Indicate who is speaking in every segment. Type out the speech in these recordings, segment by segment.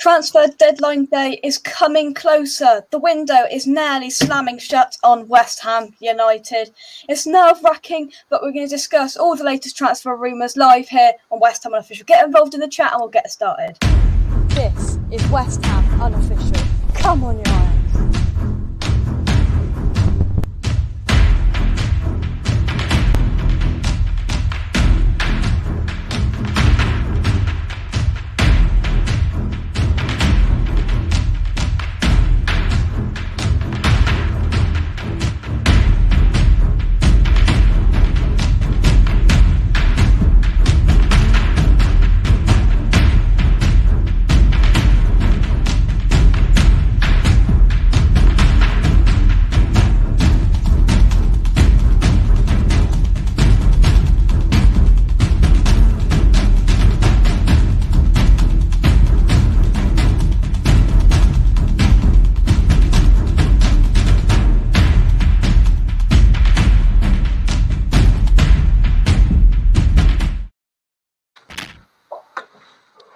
Speaker 1: Transfer deadline day is coming closer. The window is nearly slamming shut on West Ham United. It's nerve-wracking, but we're going to discuss all the latest transfer rumours live here on West Ham Unofficial. Get involved in the chat and we'll get started.
Speaker 2: This is West Ham Unofficial. Come on, your Irons.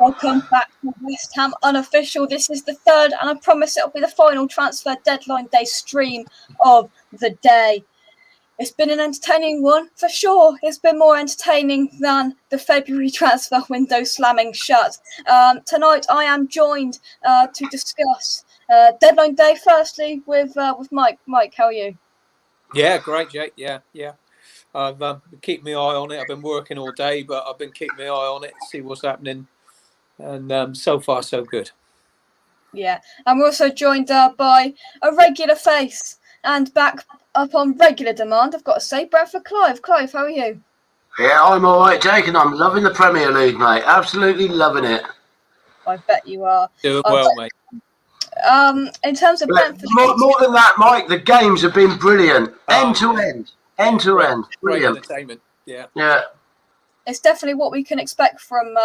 Speaker 1: Welcome back to West Ham Unofficial. This is the third, and I promise it'll be the final transfer deadline day stream of the day. It's been an entertaining one, for sure. It's been more entertaining than the February transfer window slamming shut. Tonight I am joined to discuss deadline day, firstly, with Mike. Mike, how are you?
Speaker 3: Yeah, great, Jake. Yeah. I've been keeping my eye on it. I've been working all day, but I've been keeping my eye on it to see what's happening. And so far, so good. Yeah.
Speaker 1: And we're also joined by a regular face and back up on regular demand, I've got to say, Bradford Clive. Clive, how are you?
Speaker 4: Yeah, I'm all right, Jake, and I'm loving the Premier League, mate. Absolutely loving it.
Speaker 1: I bet you are.
Speaker 3: Doing well, mate.
Speaker 1: In terms of Brentford...
Speaker 4: More than that, Mike, the games have been brilliant. End to end. Brilliant.
Speaker 3: Great entertainment, yeah.
Speaker 1: It's definitely what we can expect from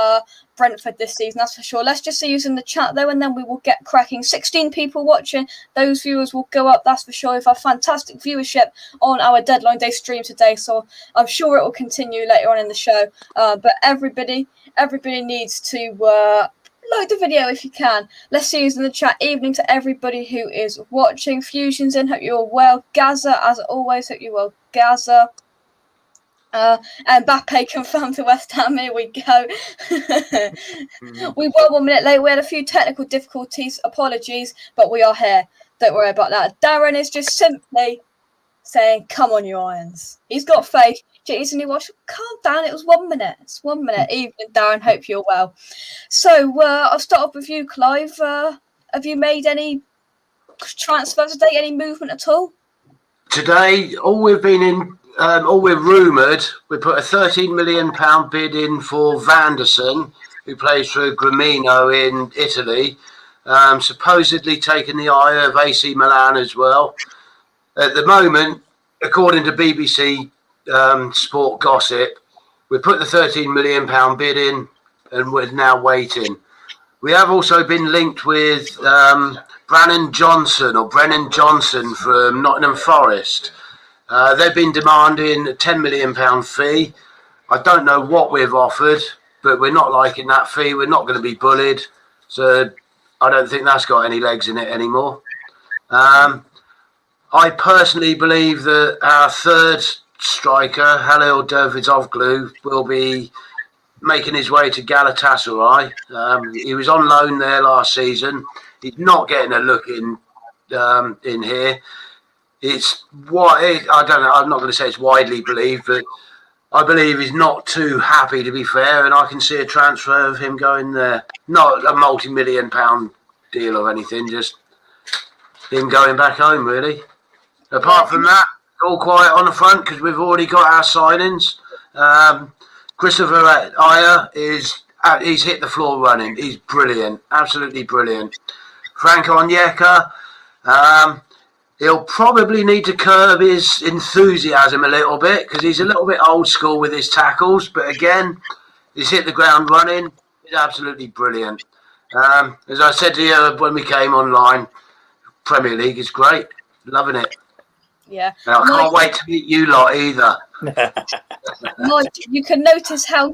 Speaker 1: Brentford this season, that's for sure. Let's just see who's in the chat, though, and then we will get cracking. 16 people watching. Those viewers will go up, that's for sure. We've had fantastic viewership on our deadline day stream today, so I'm sure it will continue later on in the show. But everybody needs to like the video if you can. Let's see who's in the chat. Evening to everybody who is watching. Fusion's in, hope you're well. Gaza, as always, hope you're well. Gaza. And Mbappe confirmed to West Ham. Here we go. We were 1 minute late. We had a few technical difficulties. Apologies, but we are here. Don't worry about that. Darren is just simply saying, "Come on, you Irons." He's got faith. Jason, he watched. Calm down. It was 1 minute. It's 1 minute. Evening, Darren. Hope you're well. So I'll start off with you, Clive. Have you made any transfers today? Any movement at all?
Speaker 4: Today, all we're rumoured, we put a £13 million bid in for Vanderson, who plays for Gramino in Italy, supposedly taking the eye of AC Milan as well. At the moment, according to BBC Sport Gossip, we put the £13 million bid in and we're now waiting. We have also been linked with Brennan Johnson from Nottingham Forest. They've been demanding a £10 million fee. I don't know what we've offered, but we're not liking that fee. We're not going to be bullied. So I don't think that's got any legs in it anymore. I personally believe that our third striker, Halil Davidovoglu, will be making his way to Galatasaray. He was on loan there last season. He's not getting a look in here. It's what I don't know. I'm not going to say it's widely believed, but I believe he's not too happy, to be fair, and I can see a transfer of him going there. Not a multi-million-pound deal or anything, just him going back home, really. Apart from that, all quiet on the front because we've already got our signings. Christopher Ayer he's hit the floor running. He's brilliant, absolutely brilliant. Frank Onyeka, he'll probably need to curb his enthusiasm a little bit because he's a little bit old school with his tackles. But again, he's hit the ground running. He's absolutely brilliant. As I said to you when we came online, Premier League is great. Loving it.
Speaker 1: Yeah.
Speaker 4: And I can't wait to meet you lot either.
Speaker 1: Mike, you can notice how,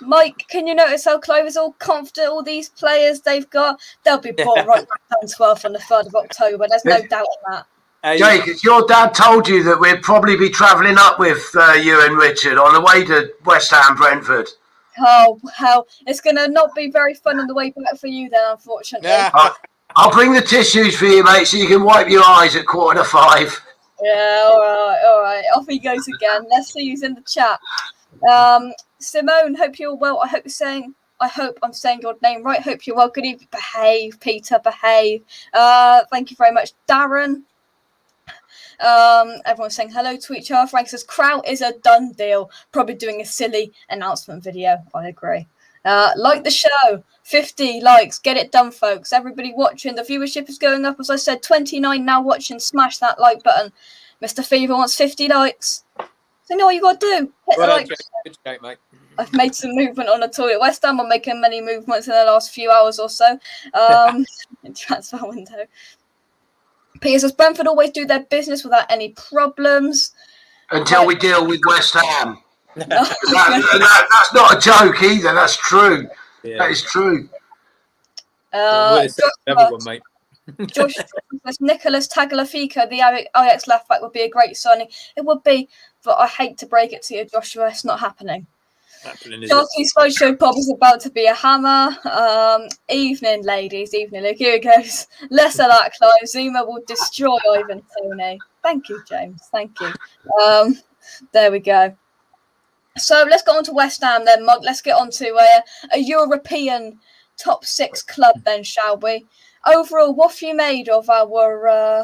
Speaker 1: Mike, can you notice how Clive is all confident? All these players they've got, they'll be bought right down 12th on the 3rd of October. There's no doubt in that.
Speaker 4: Jake, has your dad told you that we'd probably be travelling up with you and Richard on the way to West Ham Brentford?
Speaker 1: Oh, hell. It's going to not be very fun on the way back for you then, unfortunately.
Speaker 4: I'll bring the tissues for you, mate, so you can wipe your eyes at 4:45.
Speaker 1: Yeah, all right. Off he goes again. Let's see who's in the chat. Simone, hope you're well. I hope I'm saying your name right. Hope you're well. Good evening. Behave, Peter, behave. Thank you very much, Darren. Everyone's saying hello to each other. Frank says Kral is a done deal. Probably doing a silly announcement video. I agree. Like the show. 50 likes. Get it done, folks. Everybody watching. The viewership is going up. As I said, 29 now watching. Smash that like button. Mr. Fever wants 50 likes. So you know what you got to do. Hit the like.
Speaker 3: Good joke, mate.
Speaker 1: I've made some movement on the toilet. West Ham are making many movements in the last few hours or so. In transfer window. Peter says Brentford always do their business without any problems.
Speaker 4: Until we deal with West Ham. That's not a joke either. That's true. Yeah. That is true.
Speaker 3: Everyone, mate.
Speaker 1: Josh says Nicholas Tagliafico, the Ajax left back, would be a great signing. It would be, but I hate to break it to you, Joshua. It's not happening. Chelsea's slideshow Bob is about to be a hammer. Evening, ladies. Evening, look. Here it goes. Less of that, Clive. Zuma will destroy Ivan Toney. Thank you, James. Thank you. There we go. So let's get on to West Ham then, Mug. Let's get on to a European top 6 club then, shall we? Overall, what have you made of our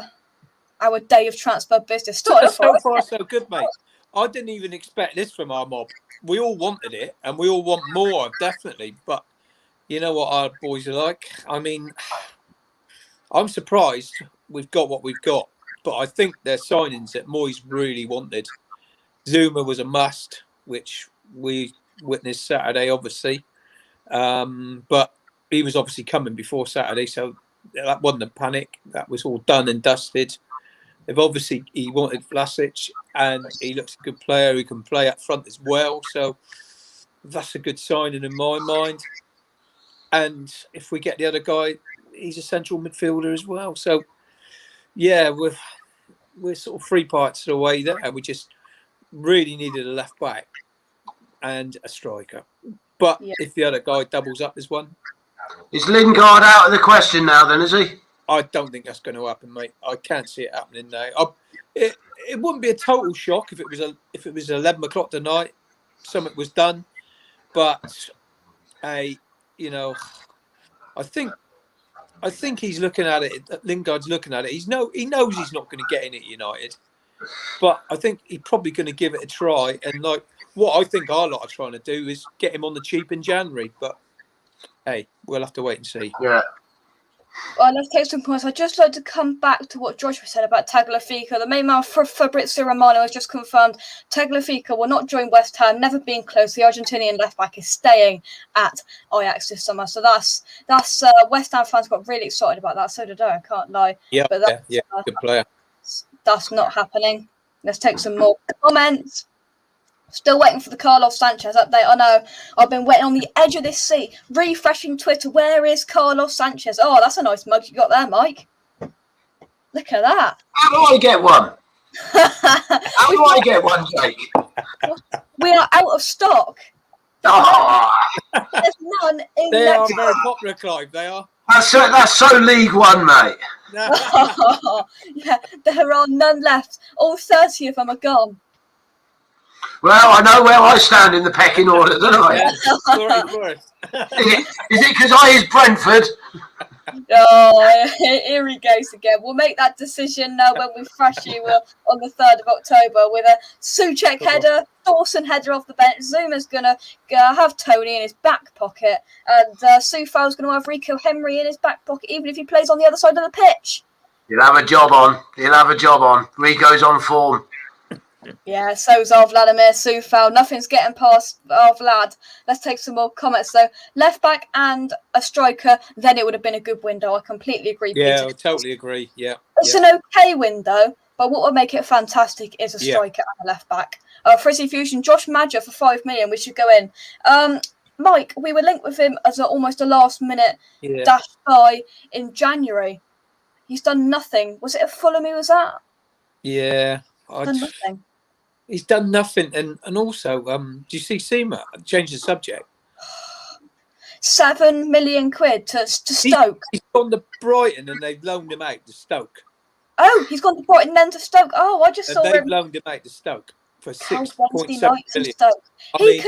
Speaker 1: day of transfer business?
Speaker 3: So far, so good, mate. I didn't even expect this from our mob. We all wanted it, and we all want more, definitely. But you know what our boys are like. I mean, I'm surprised we've got what we've got. But I think they're signings that Moyes really wanted. Zuma was a must, which we witnessed Saturday, obviously. But he was obviously coming before Saturday, so that wasn't a panic. That was all done and dusted. He wanted Vlasic, and he looks a good player who can play up front as well. So that's a good signing in my mind. And if we get the other guy, he's a central midfielder as well. So yeah, we're sort of 3 parts of the way there. We just really needed a left back and a striker. But if the other guy doubles up as one,
Speaker 4: is Lingard out of the question now? Then is he?
Speaker 3: I don't think that's going to happen, mate. I can't see it happening now. It wouldn't be a total shock if it was 11 o'clock tonight, something was done. But I think he's looking at it. Lingard's looking at it. He knows he's not going to get in at United, but I think he's probably going to give it a try. And like what I think our lot are trying to do is get him on the cheap in January. But hey, we'll have to wait and see.
Speaker 4: Yeah.
Speaker 1: Well, let's take some points. I'd just like to come back to what Joshua said about Tagliafico. The main man for Fabrizio Romano has just confirmed Tagliafico will not join West Ham, never been close. The Argentinian left-back is staying at Ajax this summer. So that's West Ham fans got really excited about that. So did I can't lie.
Speaker 3: Yeah, but good player.
Speaker 1: That's not happening. Let's take some more comments. Still waiting for the Carlos Sanchez update. I know. I've been waiting on the edge of this seat, refreshing Twitter. Where is Carlos Sanchez? Oh, that's a nice mug you got there, Mike. Look at that.
Speaker 4: How do I get one? How do I get one, Jake?
Speaker 1: We are out of stock. There's none in
Speaker 3: They are very popular, Clive. They are.
Speaker 4: That's so League One, mate.
Speaker 1: Yeah, there are none left. All 30 of them are gone.
Speaker 4: Well, I know where I stand in the pecking order, don't I?
Speaker 3: Yeah, sorry.
Speaker 4: Is it because I is Brentford?
Speaker 1: Oh, here he goes again. We'll make that decision when we thrash you on the 3rd of October with a Souček header, Dawson header off the bench. Zuma's going to have Tony in his back pocket, and Soufal's going to have Rico Henry in his back pocket, even if he plays on the other side of the pitch.
Speaker 4: He'll have a job on. Rico's on form.
Speaker 1: Yeah, so's our Vladimir Soufal. Nothing's getting past our Vlad. Let's take some more comments. So, left back and a striker, then it would have been a good window. I completely agree.
Speaker 3: Yeah,
Speaker 1: Peter.
Speaker 3: I totally agree. Yeah.
Speaker 1: It's an okay window, but what would make it fantastic is a striker and a left back. Frizzy Fusion, Josh Madger for 5 million. We should go in. Mike, we were linked with him as almost a last-minute
Speaker 3: Yeah.
Speaker 1: dash buy in January. He's done nothing. Was it a Fulham he was at?
Speaker 3: Yeah.
Speaker 1: Done nothing.
Speaker 3: He's done nothing. And also, do you see Seema? Change the subject.
Speaker 1: 7 million quid to Stoke.
Speaker 3: He's gone to Brighton and they've loaned him out to Stoke.
Speaker 1: Oh, he's gone to Brighton then to Stoke. Oh, I just saw
Speaker 3: they've
Speaker 1: him.
Speaker 3: loaned him out to Stoke for
Speaker 1: Wednesday
Speaker 3: 6.7
Speaker 1: nights in
Speaker 3: million.
Speaker 1: Stoke. He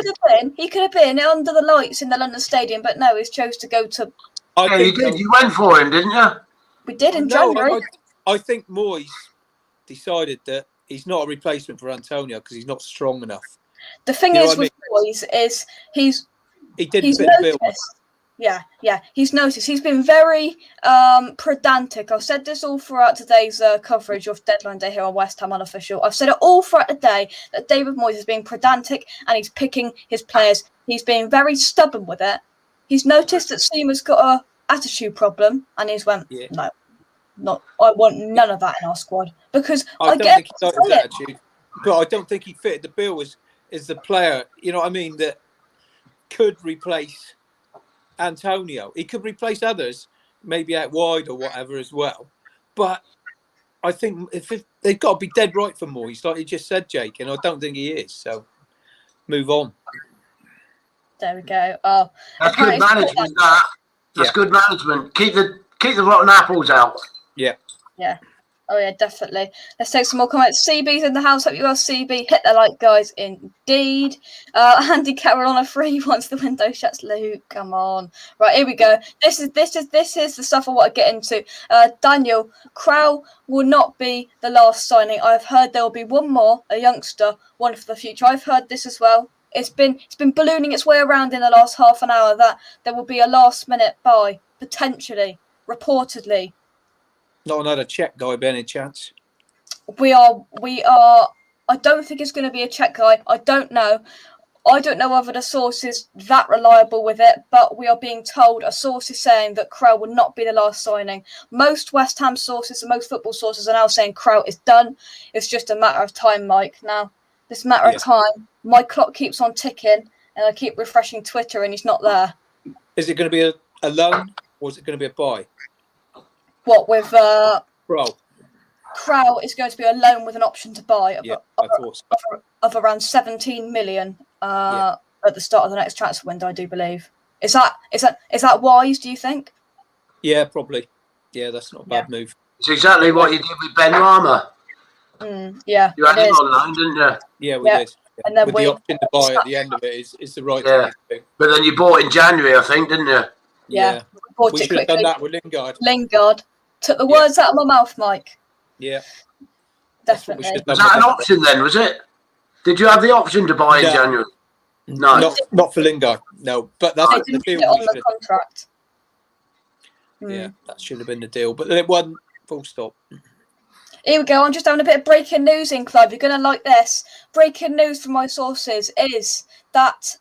Speaker 1: could have been under the lights in the London Stadium, but no, he's chose to go to.
Speaker 4: Yeah, you did. You went for him, didn't you?
Speaker 1: We did in January.
Speaker 3: I think Moyes decided that he's not a replacement for Antonio because he's not strong enough.
Speaker 1: The thing is with Moyes is he didn't fit the bill. Yeah, he's noticed. He's been very pedantic. I've said this all throughout today's coverage of Deadline Day here on West Ham Unofficial. I've said it all throughout the day that David Moyes is being pedantic and he's picking his players. He's being very stubborn with it. He's noticed that Seema's got a attitude problem and he's went, no, I want none of that in our squad because I don't think he liked his attitude,
Speaker 3: but I don't think he fitted the bill as the player. You know what I mean? That could replace Antonio. He could replace others, maybe out wide or whatever as well. But I think if they've got to be dead right for Moyes, like you just said, Jake, and I don't think he is. So move on.
Speaker 1: There we go. Oh,
Speaker 4: that's good management. That's good management. Keep the rotten apples out.
Speaker 3: Yeah.
Speaker 1: Oh yeah, definitely. Let's take some more comments. CB's in the house. Hope you are, CB. Hit the like, guys. Indeed. Andy Carroll on a free once the window shuts. Luke, come on. Right, here we go. This is the stuff I want to get into. Daniel, Kral will not be the last signing. I've heard there will be one more, a youngster, one for the future. I've heard this as well. It's been ballooning its way around in the last half an hour that there will be a last minute buy, potentially, reportedly.
Speaker 3: Not another Czech guy by any chance?
Speaker 1: We are. I don't think it's going to be a Czech guy. I don't know. I don't know whether the source is that reliable with it, but we are being told a source is saying that Kral will not be the last signing. Most West Ham sources and most football sources are now saying Kral is done. It's just a matter of time, Mike. Now, this matter of time, my clock keeps on ticking and I keep refreshing Twitter and he's not there.
Speaker 3: Is it going to be a loan or is it going to be a buy?
Speaker 1: What with
Speaker 3: Kral?
Speaker 1: Kral is going to be a loan with an option to buy of around 17 million at the start of the next transfer window, I do believe. Is that wise, do you think?
Speaker 3: Yeah, probably. Yeah, that's not a bad move.
Speaker 4: It's exactly what you did with Ben Rama.
Speaker 1: Yeah,
Speaker 4: you had him on loan, didn't you?
Speaker 3: Yeah, we did. Yeah.
Speaker 1: And then
Speaker 3: with the option to buy at the end of it is the right thing to do.
Speaker 4: But then you bought in January, I think, didn't you?
Speaker 1: Yeah.
Speaker 3: We should have done that with Lingard.
Speaker 1: Lingard. Took the words out of my mouth, Mike.
Speaker 3: Yeah.
Speaker 1: Definitely.
Speaker 4: Was that an option then, was it? Did you have the option to buy in January? No.
Speaker 3: Not for Lingard, no. But that's
Speaker 1: the deal. On the contract.
Speaker 3: Yeah, that should have been the deal. But it wasn't, full stop.
Speaker 1: Here we go. I'm just having a bit of breaking news in, Clive. You're going to like this. Breaking news from my sources is that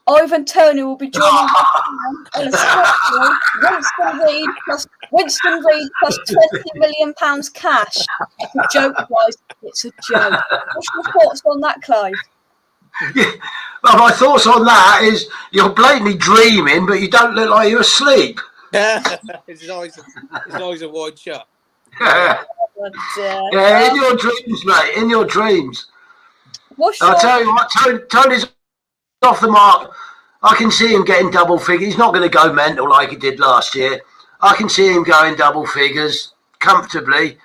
Speaker 1: Ivan Toney will be joining on a structural Winston Reid plus £20 million cash. It's a joke, guys. It's a joke. What's your thoughts on that, Clive?
Speaker 4: Well, my thoughts on that is you're blatantly dreaming, but you don't look like you're asleep.
Speaker 3: His eyes are wide shut.
Speaker 4: Yeah, in your dreams, mate. In your dreams. I'll tell you what, Tony's off the mark. I can see him getting double figures. He's not going to go mental like he did last year. I can see him going double figures comfortably,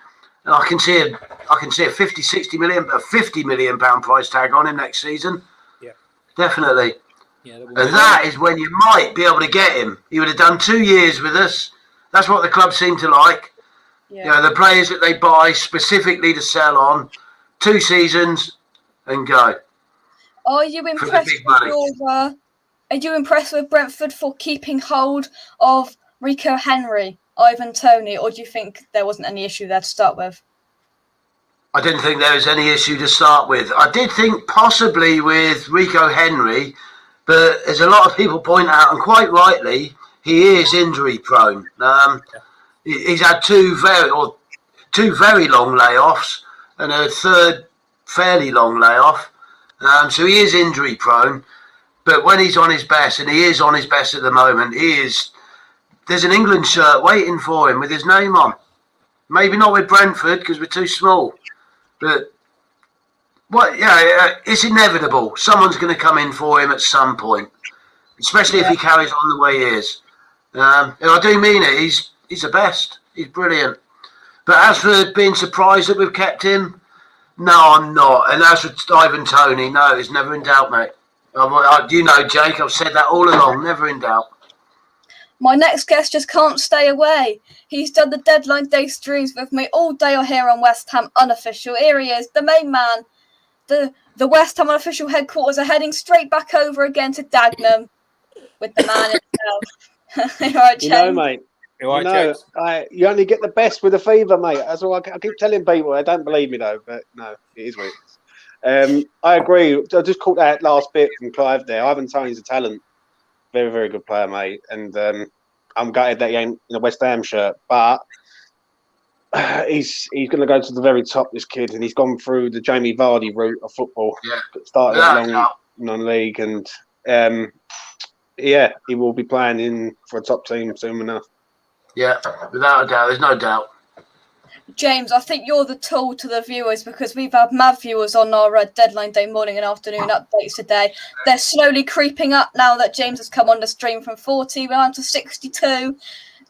Speaker 4: and I can see a 50 million pound price tag on him next season. Yeah, definitely. Yeah, and that is when you might be able to get him. He would have done 2 years with us. That's what the club seem to like. Yeah. You know, the players that they buy specifically to sell on, 2 seasons and go.
Speaker 1: Are you impressed are you impressed with Brentford for keeping hold of Rico Henry, Ivan Toney, or do you think there wasn't any issue there to start with?
Speaker 4: I didn't think there was any issue to start with. I did think possibly with Rico Henry, but as a lot of people point out, and quite rightly, he is injury prone. He's had two very long layoffs and a third fairly long layoff. So he is injury prone. But when he's on his best, and he is on his best at the moment, there's an England shirt waiting for him with his name on. Maybe not with Brentford because we're too small. But it's inevitable. Someone's going to come in for him at some point, especially if he carries on the way he is. And I do mean it. He's the best. He's brilliant. But as for being surprised that we've kept him, no, I'm not. And as for Ivan Toney, no, it's never in doubt, mate. You know, Jake, I've said that all along, never in doubt.
Speaker 1: My next guest just can't stay away. He's done the deadline day streams with me all day here on West Ham Unofficial. Here he is, the main man. The West Ham Unofficial headquarters are heading straight back over again to Dagenham with the man himself. All right,
Speaker 5: you know, mate. You only get the best with a fever, mate. That's all I keep telling people. They don't believe me, though. But no, it is what it is. I agree. I just caught that last bit from Clive there. Ivan Toney's a talent. Very, very good player, mate. And I'm gutted that he ain't in a West Ham shirt. But he's going to go to the very top, this kid. And he's gone through the Jamie Vardy route of football. Yeah. Started at non-league. And, he will be playing for a top team soon enough. Yeah,
Speaker 4: without a doubt. There's no doubt.
Speaker 1: James, I think you're the tool to the viewers because we've had mad viewers on our deadline day morning and afternoon updates today. They're slowly creeping up now that James has come on the stream from 40 down to 62.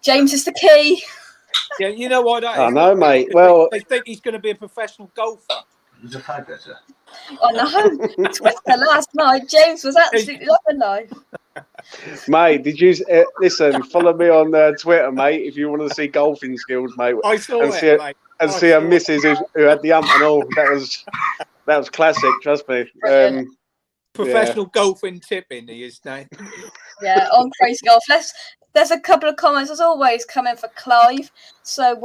Speaker 1: James is the key.
Speaker 3: Yeah, you know what?
Speaker 5: I know, mate. Well,
Speaker 3: they think he's going to be a professional golfer.
Speaker 4: He's a faggot.
Speaker 1: I know. Twitter last night, James was absolutely loving life.
Speaker 5: Mate, did you listen? Follow me on Twitter, mate. If you want to see golfing skills, mate.
Speaker 3: I saw
Speaker 5: mate. And see a missus who had the ump and all. That was classic. Trust me.
Speaker 3: Professional golfing tipping, he is now.
Speaker 1: Yeah, on Crazy Golf. There's a couple of comments as always coming for Clive. So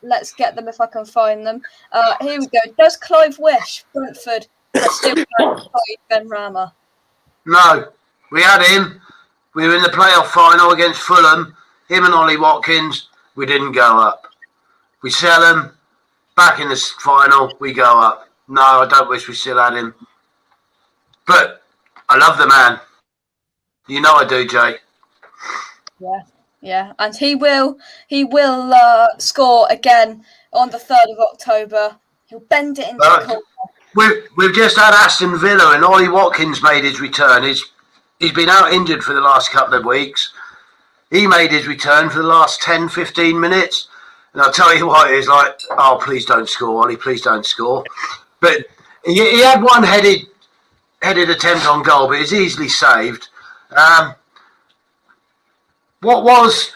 Speaker 1: let's get them if I can find them. Here we go. Does Clive wish Brentford had still Ben Rama?
Speaker 4: No. We had him. We were in the playoff final against Fulham. Him and Ollie Watkins. We didn't go up. We sell him. Back in the final, we go up. No, I don't wish we still had him. But I love the man. You know I do, Jake.
Speaker 1: Yeah, and he will score again on the 3rd of October. He'll bend it into the corner.
Speaker 4: We've just had Aston Villa and Ollie Watkins made his return. He's been out injured for the last couple of weeks. He made his return for the last 10, 15 minutes. And I'll tell you what, it's like, oh, please don't score, Ollie, please don't score. But he had one headed attempt on goal, but it was easily saved. What was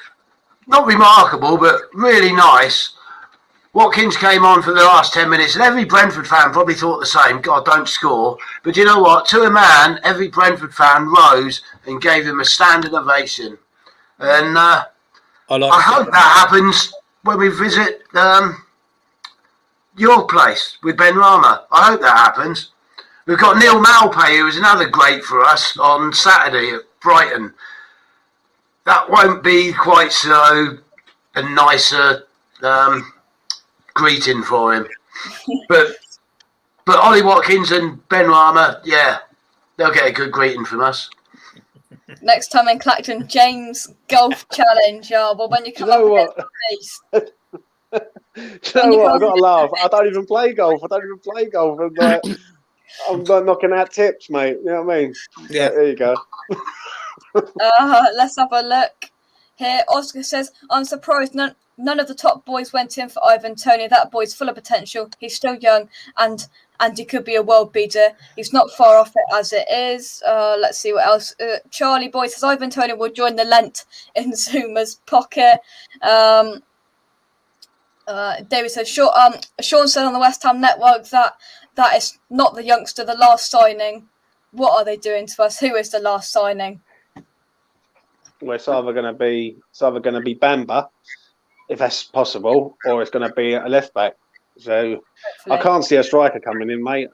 Speaker 4: not remarkable, but really nice, Watkins came on for the last 10 minutes, and every Brentford fan probably thought the same. God, don't score. But you know what? To a man, every Brentford fan rose and gave him a standing ovation. And I hope that happens when we visit your place with Ben Rama. I hope that happens. We've got Neil Malpay, who was another great for us on Saturday at Brighton. That won't be quite so a nicer greeting for him. But Ollie Watkins and Ben Rama, yeah, they'll get a good greeting from us.
Speaker 1: Next time in Clacton, James Golf Challenge. Oh, well, when you come up against the face.
Speaker 5: Do you know what? I've got to laugh. I don't even play golf. And, I'm not knocking out tips, mate. You know what I mean? Yeah. There you go.
Speaker 1: Let's have a look here. Oscar says, I'm surprised none of the top boys went in for Ivan Toney. That boy's full of potential. He's still young and he could be a world beater. He's not far off it as it is. Let's see what else. Charlie Boy says Ivan Toney will join the Lent in Zuma's pocket. David says, Sean said on the West Ham Network that is not the youngster, the last signing. What are they doing to us? Who is the last signing?
Speaker 5: Well, it's either going to be Bamba, if that's possible, or it's going to be a left back. So hopefully. I can't see a striker coming in, mate.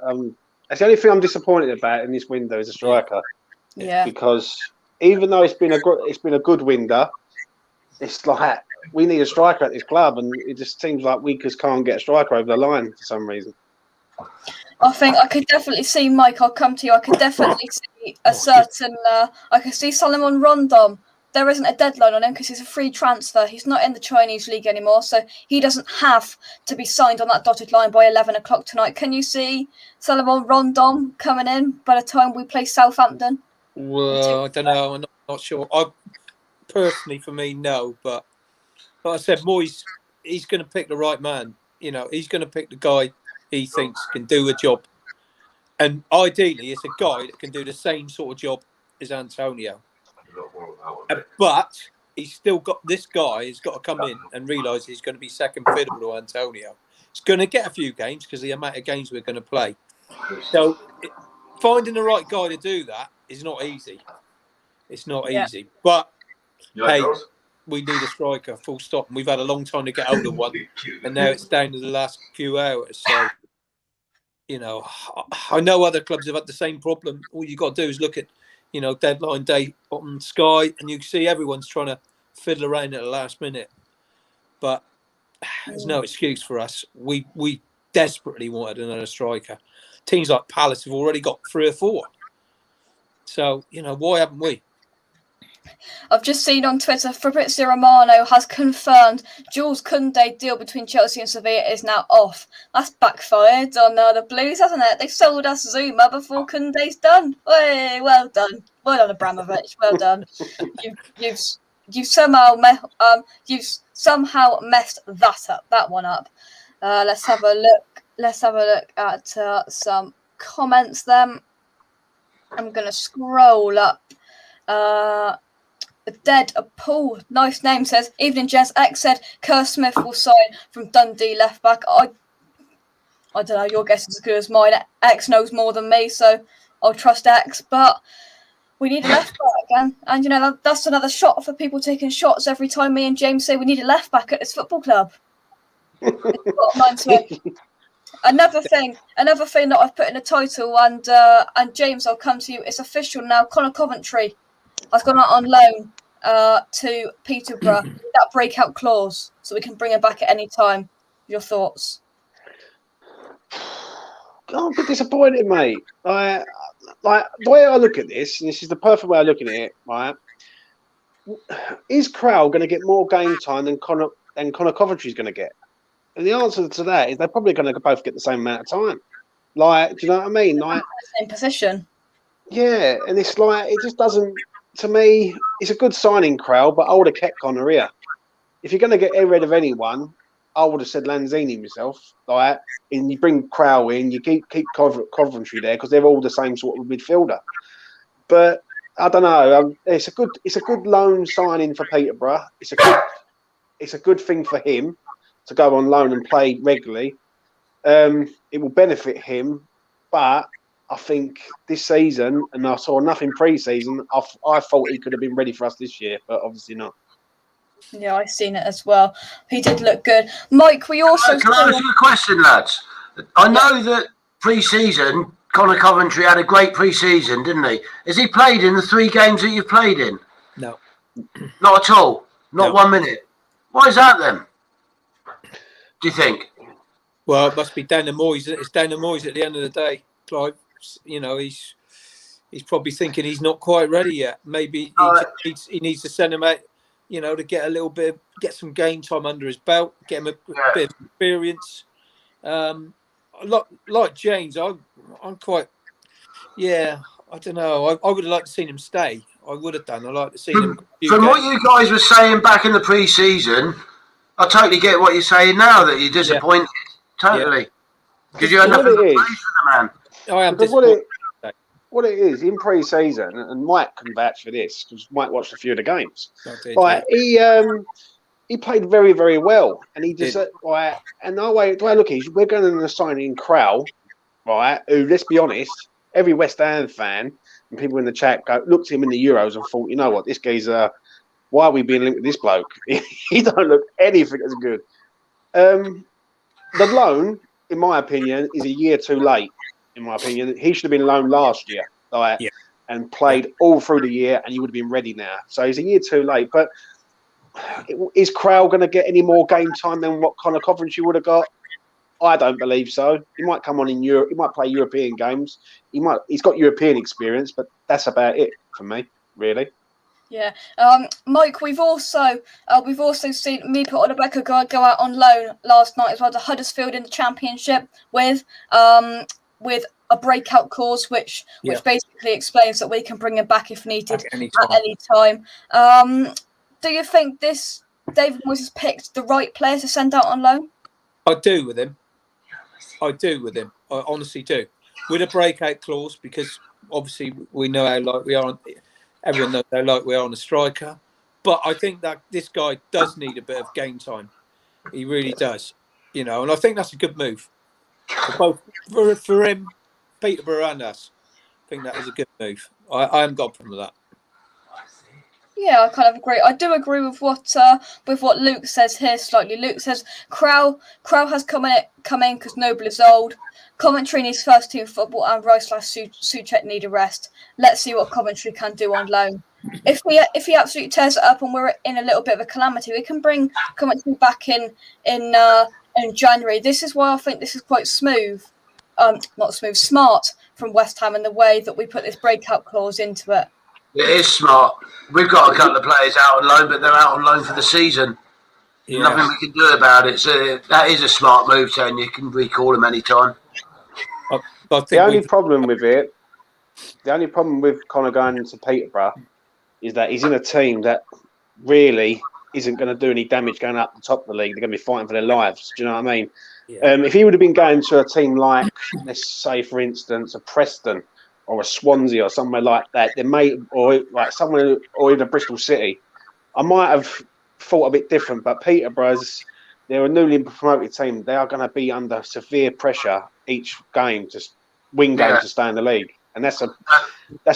Speaker 5: That's the only thing I'm disappointed about in this window is a striker.
Speaker 1: Yeah.
Speaker 5: Because even though it's been a good window, it's like we need a striker at this club, and it just seems like we just can't get a striker over the line for some reason.
Speaker 1: I think I could definitely see, Mike, I'll come to you. I could definitely see a certain. I could see Solomon Rondon. There isn't a deadline on him because he's a free transfer. He's not in the Chinese league anymore, so he doesn't have to be signed on that dotted line by 11 o'clock tonight. Can you see Solomon Rondon coming in by the time we play Southampton?
Speaker 3: Well, I don't know. I'm not sure. I personally, for me, no. But like I said, Moyes, he's going to pick the right man. You know, he's going to pick the guy he thinks can do a job. And ideally, it's a guy that can do the same sort of job as Antonio. But he's still got, this guy has got to come in and realise he's going to be second fiddle to Antonio. He's going to get a few games because of the amount of games we're going to play. So finding the right guy to do that is not easy. It's not easy. But, hey, we need a striker, full stop. And we've had a long time to get hold of one. And now it's down to the last few hours. So, you know, I know other clubs have had the same problem. All you got to do is look at, you know, deadline day on Sky, and you see everyone's trying to fiddle around at the last minute. But there's no excuse for us. We desperately wanted another striker. Teams like Palace have already got 3 or 4. So, you know, why haven't we?
Speaker 1: I've just seen on Twitter, Fabrizio Romano has confirmed Jules Koundé deal between Chelsea and Sevilla is now off. That's backfired on the Blues, hasn't it? They've sold us Zuma before Koundé's done. Hey, well done. Well done, Abramovich. Well done. You've somehow messed that one up. Let's have a look. Let's have a look at some comments then. I'm going to scroll up. Paul, nice name, says, evening Jess. X said Kerr Smith will sign from Dundee left back. I don't know, your guess is as good as mine. X knows more than me, so I'll trust X, but we need a left back, and you know, that's another shot for people taking shots every time me and James say we need a left back at this football club. Another thing that I've put in the title, and James, I'll come to you. It's official now. Connor Coventry has gone out on loan to Peterborough. That breakout clause, so we can bring him back at any time. Your thoughts?
Speaker 5: I'm a bit disappointed, mate. Like the way I look at this, and this is the perfect way of looking at it, right? Is Kral going to get more game time than Connor Coventry's going to get? And the answer to that is they're probably going to both get the same amount of time. Like, do you know what I mean? Like,
Speaker 1: same position.
Speaker 5: Yeah, and it's like, it just doesn't, to me, it's a good signing, Kral, but I would have kept Connor here. If you're going to get rid of anyone, I would have said Lanzini myself. Like, and you bring Kral in, you keep Coventry there because they're all the same sort of midfielder. But I don't know. It's a good loan signing for Peterborough. It's a good thing for him to go on loan and play regularly. It will benefit him, but I think this season, and I saw enough in pre-season, I thought he could have been ready for us this year, but obviously not.
Speaker 1: Yeah, I've seen it as well. He did look good. Mike, we also...
Speaker 4: Can I ask you a question, lads? I know that pre-season, Connor Coventry had a great pre-season, didn't he? Has he played in the 3 games that you've played in?
Speaker 3: No.
Speaker 4: Not at all? Not 1 minute? Why is that then? Do you think?
Speaker 3: Well, it must be down to Moyes. It's down to Moyes at the end of the day, Clive. You know, he's probably thinking he's not quite ready yet. Maybe he needs to send him out, you know, to get some game time under his belt, get him a bit of experience. Like James, I'm quite, I don't know. I would have liked to seen him stay. I would have done. I'd like to see him.
Speaker 4: From what you guys were saying back in the pre-season, I totally get what you're saying now, that you're disappointed. Yeah. Totally. Because you had nothing to play for the man.
Speaker 3: I am disappointed.
Speaker 5: What it is, in pre-season, and Mike can vouch for this, because Mike watched a few of the games. He played very, very well. And he just, and the way I look at it, we're going to sign in Kral, right, who, let's be honest, every West Ham fan, and people in the chat looked at him in the Euros and thought, you know what, this guy's... why are we being linked with this bloke? He don't look anything as good. The loan, in my opinion, is a year too late. In my opinion, he should have been loaned last year, and played all through the year, and he would have been ready now. So he's a year too late. But is Kral going to get any more game time than what Connor Coventry would have got? I don't believe so. He might come on in Europe. He might play European games. He's got European experience, but that's about it for me, really.
Speaker 1: Yeah, Mike. We've also seen Mipa Odebeka go out on loan last night as well to Huddersfield in the Championship with a breakout clause, which basically explains that we can bring him back if needed at any time. Do you think David Moyes has picked the right player to send out on loan?
Speaker 3: I do with him. I honestly do. With a breakout clause, because obviously we know how like we are. Everyone knows how like we are on a striker. But I think that this guy does need a bit of game time. He really does. And I think that's a good move. For him, Peterborough and us. I think that is a good move. I haven't got a problem with that.
Speaker 1: Yeah, I kind of agree. I do agree with what Luke says here slightly. Luke says Kral has come in because Noble is old. Coventry needs first team football, and Rice/Souček need a rest. Let's see what Coventry can do on loan. If he absolutely tears it up and we're in a little bit of a calamity, we can bring Coventry back in January. This is why I think this is quite smart from West Ham in the way that we put this breakout clause into it.
Speaker 4: It is smart. We've got a couple of players out on loan, but they're out on loan for the season. Yeah. Nothing we can do about it. So that is a smart move, and you can recall them anytime.
Speaker 5: The only problem with Connor going into Peterborough is that he's in a team that really isn't going to do any damage going up the top of the league. They're going to be fighting for their lives. Do you know what I mean? Yeah. If he would have been going to a team like, let's say, for instance, a Preston or a Swansea or somewhere like that, or like somewhere, or even a Bristol City, I might have thought a bit different. But they're a newly promoted team. They are going to be under severe pressure each game to win games to stay in the league, and that's a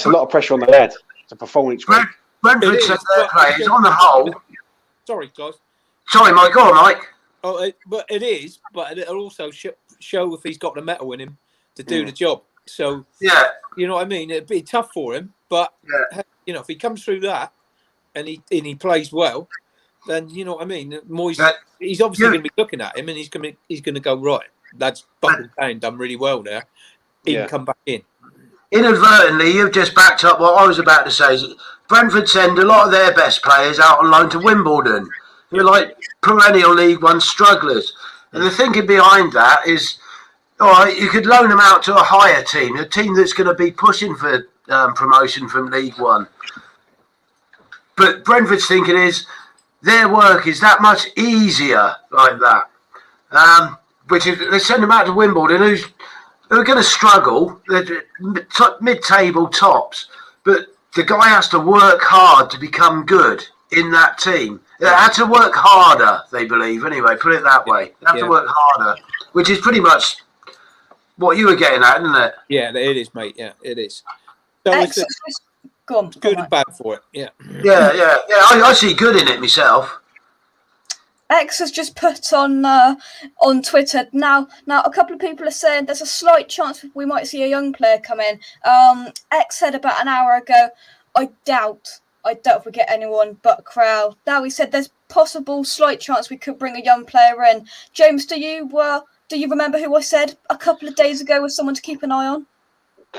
Speaker 5: lot of pressure on the lad to perform each week.
Speaker 4: Brentford said their players on the whole.
Speaker 3: Sorry, guys.
Speaker 4: Sorry, Mike. Go on, Mike.
Speaker 3: But it'll also show if he's got the metal in him to do the job. So you know what I mean. It'd be tough for him, but if he comes through that and he plays well, then you know what I mean. Moyes, he's obviously going to be looking at him, and he's going to go right. That's buckled down, done really well there. He can come back in.
Speaker 4: Inadvertently, you've just backed up what I was about to say. Brentford send a lot of their best players out on loan to Wimbledon, who are like perennial League One strugglers. And the thinking behind that is, all right, you could loan them out to a higher team, a team that's going to be pushing for promotion from League One. But Brentford's thinking is, their work is that much easier like that. Which is, they send them out to Wimbledon, who are going to struggle. They're mid-table tops, but the guy has to work hard to become good in that team. They had to work harder, they believe. Anyway, put it that way. They have to work harder, which is pretty much what you were getting at, isn't it?
Speaker 3: Yeah, it is, mate. Yeah, it is. So it's good and bad for it. Yeah.
Speaker 4: Yeah. I see good in it myself.
Speaker 1: X has just put on Twitter now. A couple of people are saying there's a slight chance we might see a young player come in. X said about an hour ago, I doubt if we get anyone but Kral. Now he said there's possible slight chance we could bring a young player in. James, do you remember who I said a couple of days ago was someone to keep an eye on?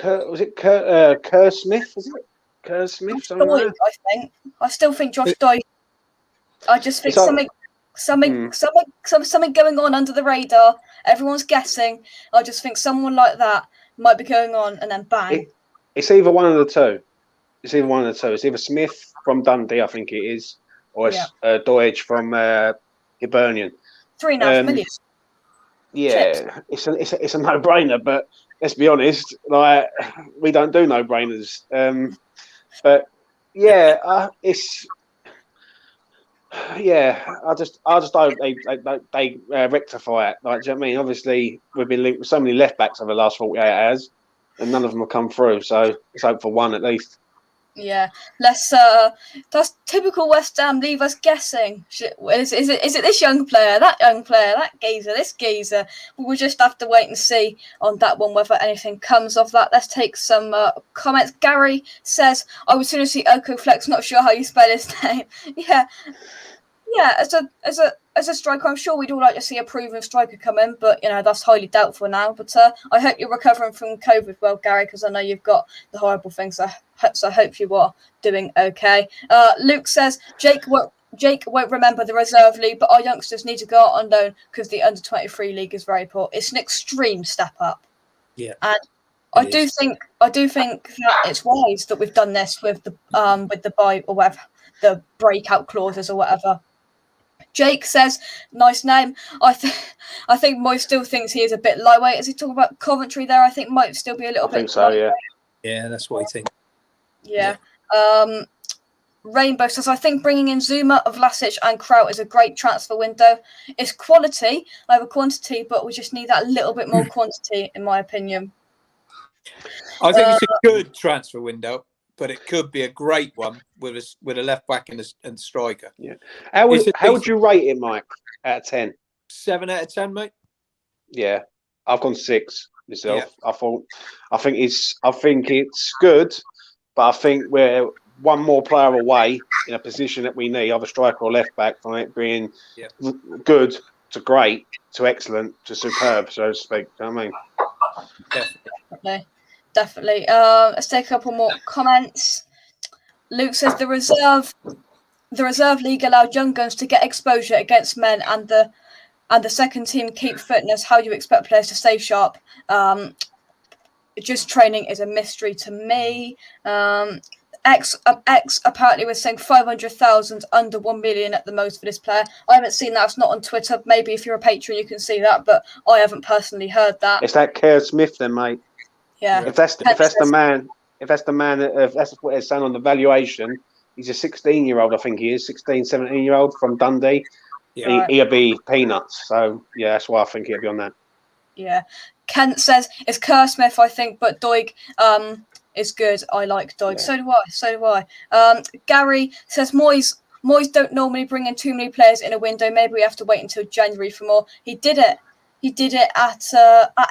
Speaker 5: Was it Kerr Smith? Was it Kerr Smith?
Speaker 1: Doyle, I think. I still think Josh Doyle. I just think something going on under the radar. Everyone's guessing. I just think someone like that might be going on, and then bang.
Speaker 5: It's either one of the two. It's either Smith from Dundee, I think it is, or it's Deutsch from Hibernian.
Speaker 1: 3.5 million.
Speaker 5: Yeah, it's a no-brainer, but let's be honest, like we don't do no-brainers. But it's. Yeah, I just hope they rectify it. Like, do you know what I mean? Obviously, we've been linked with so many left backs over the last 48 hours, and none of them have come through. So let's hope for one at least.
Speaker 1: Yeah, that's typical West Ham. Leave us guessing. Is it this young player, that young player, that geezer, this geezer? We'll just have to wait and see on that one whether anything comes of that. Let's take some comments. Gary says, "I would sooner see Oko Flex. Not sure how you spell his name." Yeah, as a striker, I'm sure we'd all like to see a proven striker come in, but that's highly doubtful now. But I hope you're recovering from COVID well, Gary, because I know you've got the horrible things. So I hope you are doing okay. Luke says Jake won't remember the reserve league, but our youngsters need to go out on loan because the under-23 league is very poor. It's an extreme step up.
Speaker 3: Yeah,
Speaker 1: and I do think that it's wise that we've done this with the buy or whatever, the breakout clauses or whatever. Jake says, nice name. I think Moy still thinks he is a bit lightweight. Is he talking about Coventry there? I think might still be a little bit. I
Speaker 5: think so,
Speaker 1: lightweight.
Speaker 3: Yeah, that's what I think.
Speaker 1: Yeah. Rainbow says, I think bringing in Zuma, Vlasic and Kral is a great transfer window. It's quality over quantity, but we just need that little bit more quantity, in my opinion.
Speaker 3: I think it's a good transfer window, but it could be a great one with a left back and a striker.
Speaker 5: Yeah. How would you rate it, Mike, out of 10?
Speaker 3: 7 out of 10, mate.
Speaker 5: Yeah, I've gone 6 myself.
Speaker 3: Yeah.
Speaker 5: I think it's good, but I think we're one more player away in a position that we need, either striker or left back, from it being good to great to excellent to superb, so to speak. You know what I mean?
Speaker 1: Definitely. Let's take a couple more comments. Luke says the reserve league allowed young guns to get exposure against men, and the second team keep fitness. How do you expect players to stay sharp? Just training is a mystery to me. X apparently was saying 500,000 under 1 million at the most for this player. I haven't seen that. It's not on Twitter. Maybe if you're a patron you can see that, but I haven't personally heard that.
Speaker 5: It's that Kerr Smith then, mate.
Speaker 1: Yeah.
Speaker 5: If that's the man, if that's what it's saying on the valuation, he's a 16-year-old, I think he is, 16, 17-year-old from Dundee. Yeah. He'll be peanuts. So yeah, that's why I think he'll be on that.
Speaker 1: Yeah. Kent says it's Kerr Smith, I think, but Doig is good. I like Doig. Yeah. So do I. Gary says Moyes don't normally bring in too many players in a window. Maybe we have to wait until January for more. He did it at